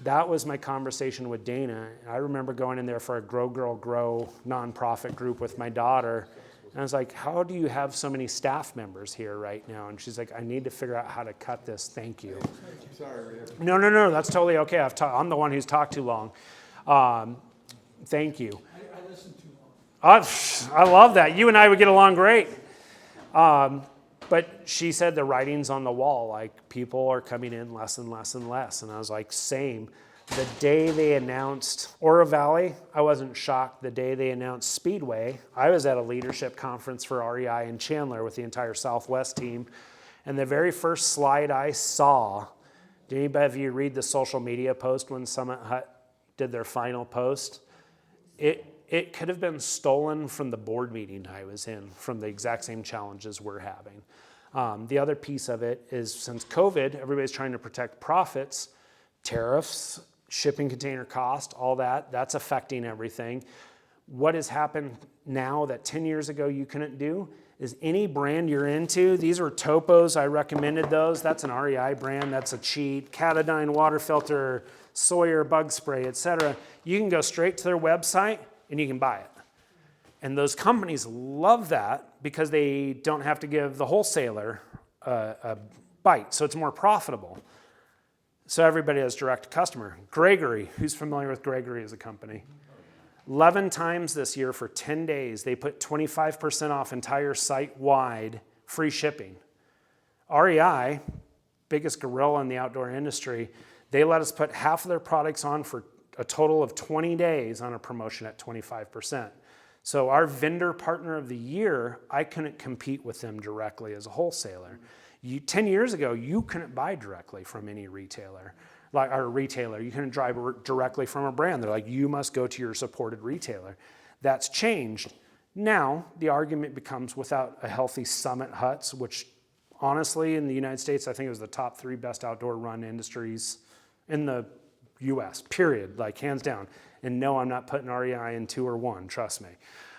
That was my conversation with Dana. I remember going in there for a Grow Girl Grow nonprofit group with my daughter. And I was like, how do you have so many staff members here right now? And she's like, I need to figure out how to cut this. Thank you. Sorry. No, that's totally okay. I'm the one who's talked too long. Thank you. I listened too long. I love that. You and I would get along great. But she said the writing's on the wall, like people are coming in less and less and less. And I was like, same. The day they announced Oro Valley, I wasn't shocked. The day they announced Speedway, I was at a leadership conference for REI in Chandler with the entire Southwest team. And the very first slide I saw, did anybody of you read the social media post when Summit Hut did their final post? It could have been stolen from the board meeting I was in, from the exact same challenges we're having. The other piece of it is since COVID, everybody's trying to protect profits, tariffs, shipping container cost, all that's affecting everything. What has happened now that 10 years ago you couldn't do is any brand you're into, these were Topos, I recommended those. That's an REI brand, that's a cheat. Katadyn water filter, Sawyer bug spray, et cetera. You can go straight to their website and you can buy it. And those companies love that because they don't have to give the wholesaler a bite, so it's more profitable. So everybody has direct customer. Gregory, who's familiar with Gregory as a company? 11 times this year for 10 days, they put 25% off entire site-wide free shipping. REI, biggest gorilla in the outdoor industry, they let us put half of their products on for a total of 20 days on a promotion at 25%. So our vendor partner of the year, I couldn't compete with them directly as a wholesaler. 10 years ago, you couldn't buy directly from any retailer, You couldn't buy directly from a brand. They're like, you must go to your supported retailer. That's changed. Now, the argument becomes without a healthy Summit Huts, which honestly, in the United States, I think it was the top 3 best outdoor run industries in the US, period, like hands down. And no, I'm not putting REI in 2 or 1, trust me,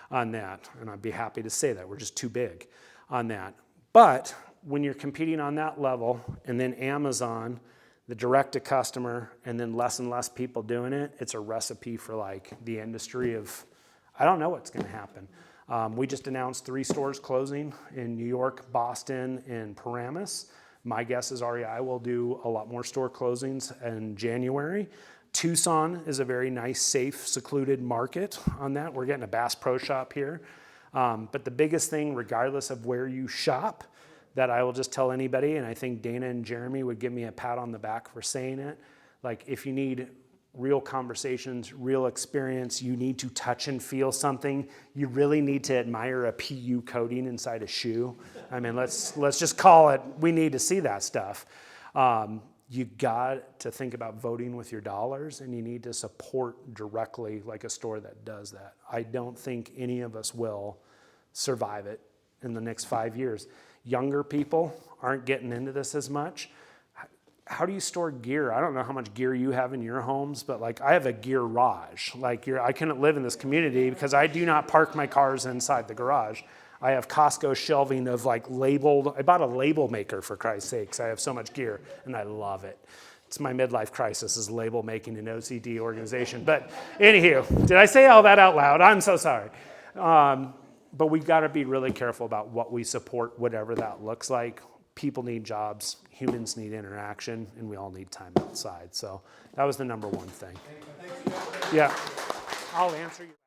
on that. And I'd be happy to say that. We're just too big on that. But when you're competing on that level, and then Amazon, the direct to customer, and then less and less people doing it, it's a recipe for like the industry of, I don't know what's gonna happen. We just announced 3 stores closing in New York, Boston, and Paramus. My guess is REI will do a lot more store closings in January. Tucson is a very nice, safe, secluded market on that. We're getting a Bass Pro Shop here. But the biggest thing, regardless of where you shop, that I will just tell anybody, and I think Dana and Jeremy would give me a pat on the back for saying it, Like if you need real conversations, real experience, you need to touch and feel something, you really need to admire a PU coating inside a shoe. I mean, let's just call it, we need to see that stuff. You got to think about voting with your dollars, and you need to support directly like a store that does that. I don't think any of us will survive it in the next 5 years. Younger people aren't getting into this as much. How do you store gear? I don't know how much gear you have in your homes, but like I have a garage. Like I couldn't live in this community because I do not park my cars inside the garage. I have Costco shelving of like labeled, I bought a label maker for Christ's sakes. I have so much gear and I love it. It's my midlife crisis is label making an OCD organization. But anywho, did I say all that out loud? I'm so sorry. But we've got to be really careful about what we support, whatever that looks like. People need jobs, humans need interaction, and we all need time outside. So that was the number one thing. Yeah, I'll answer you.